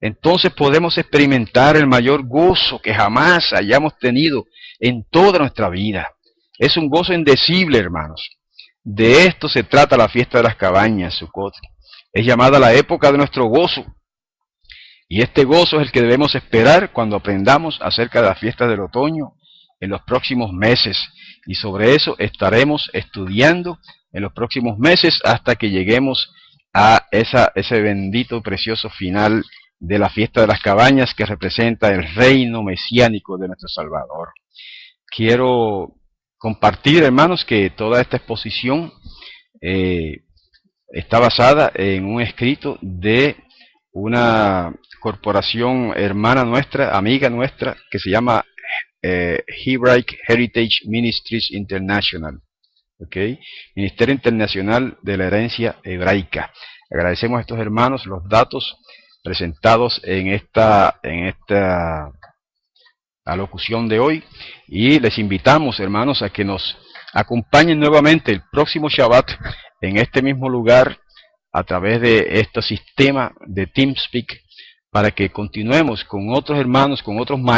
A: Entonces podemos experimentar el mayor gozo que jamás hayamos tenido en toda nuestra vida. Es un gozo indecible, hermanos. De esto se trata la fiesta de las cabañas, Sukkot. Es llamada la época de nuestro gozo. Y este gozo es el que debemos esperar cuando aprendamos acerca de las fiestas del otoño en los próximos meses. Y sobre eso estaremos estudiando en los próximos meses hasta que lleguemos a ese bendito, precioso final de la fiesta de las cabañas que representa el reino mesiánico de nuestro Salvador. Quiero compartir, hermanos, que toda esta exposición está basada en un escrito de una corporación hermana nuestra, amiga nuestra, que se llama Hebraic Heritage Ministries International, ¿okay? Ministerio Internacional de la Herencia Hebraica. Agradecemos a estos hermanos los datos presentados en esta alocución de hoy, y les invitamos, hermanos, a que nos acompañen nuevamente el próximo Shabbat en este mismo lugar a través de este sistema de TeamSpeak, para que continuemos con otros hermanos, con otros maestros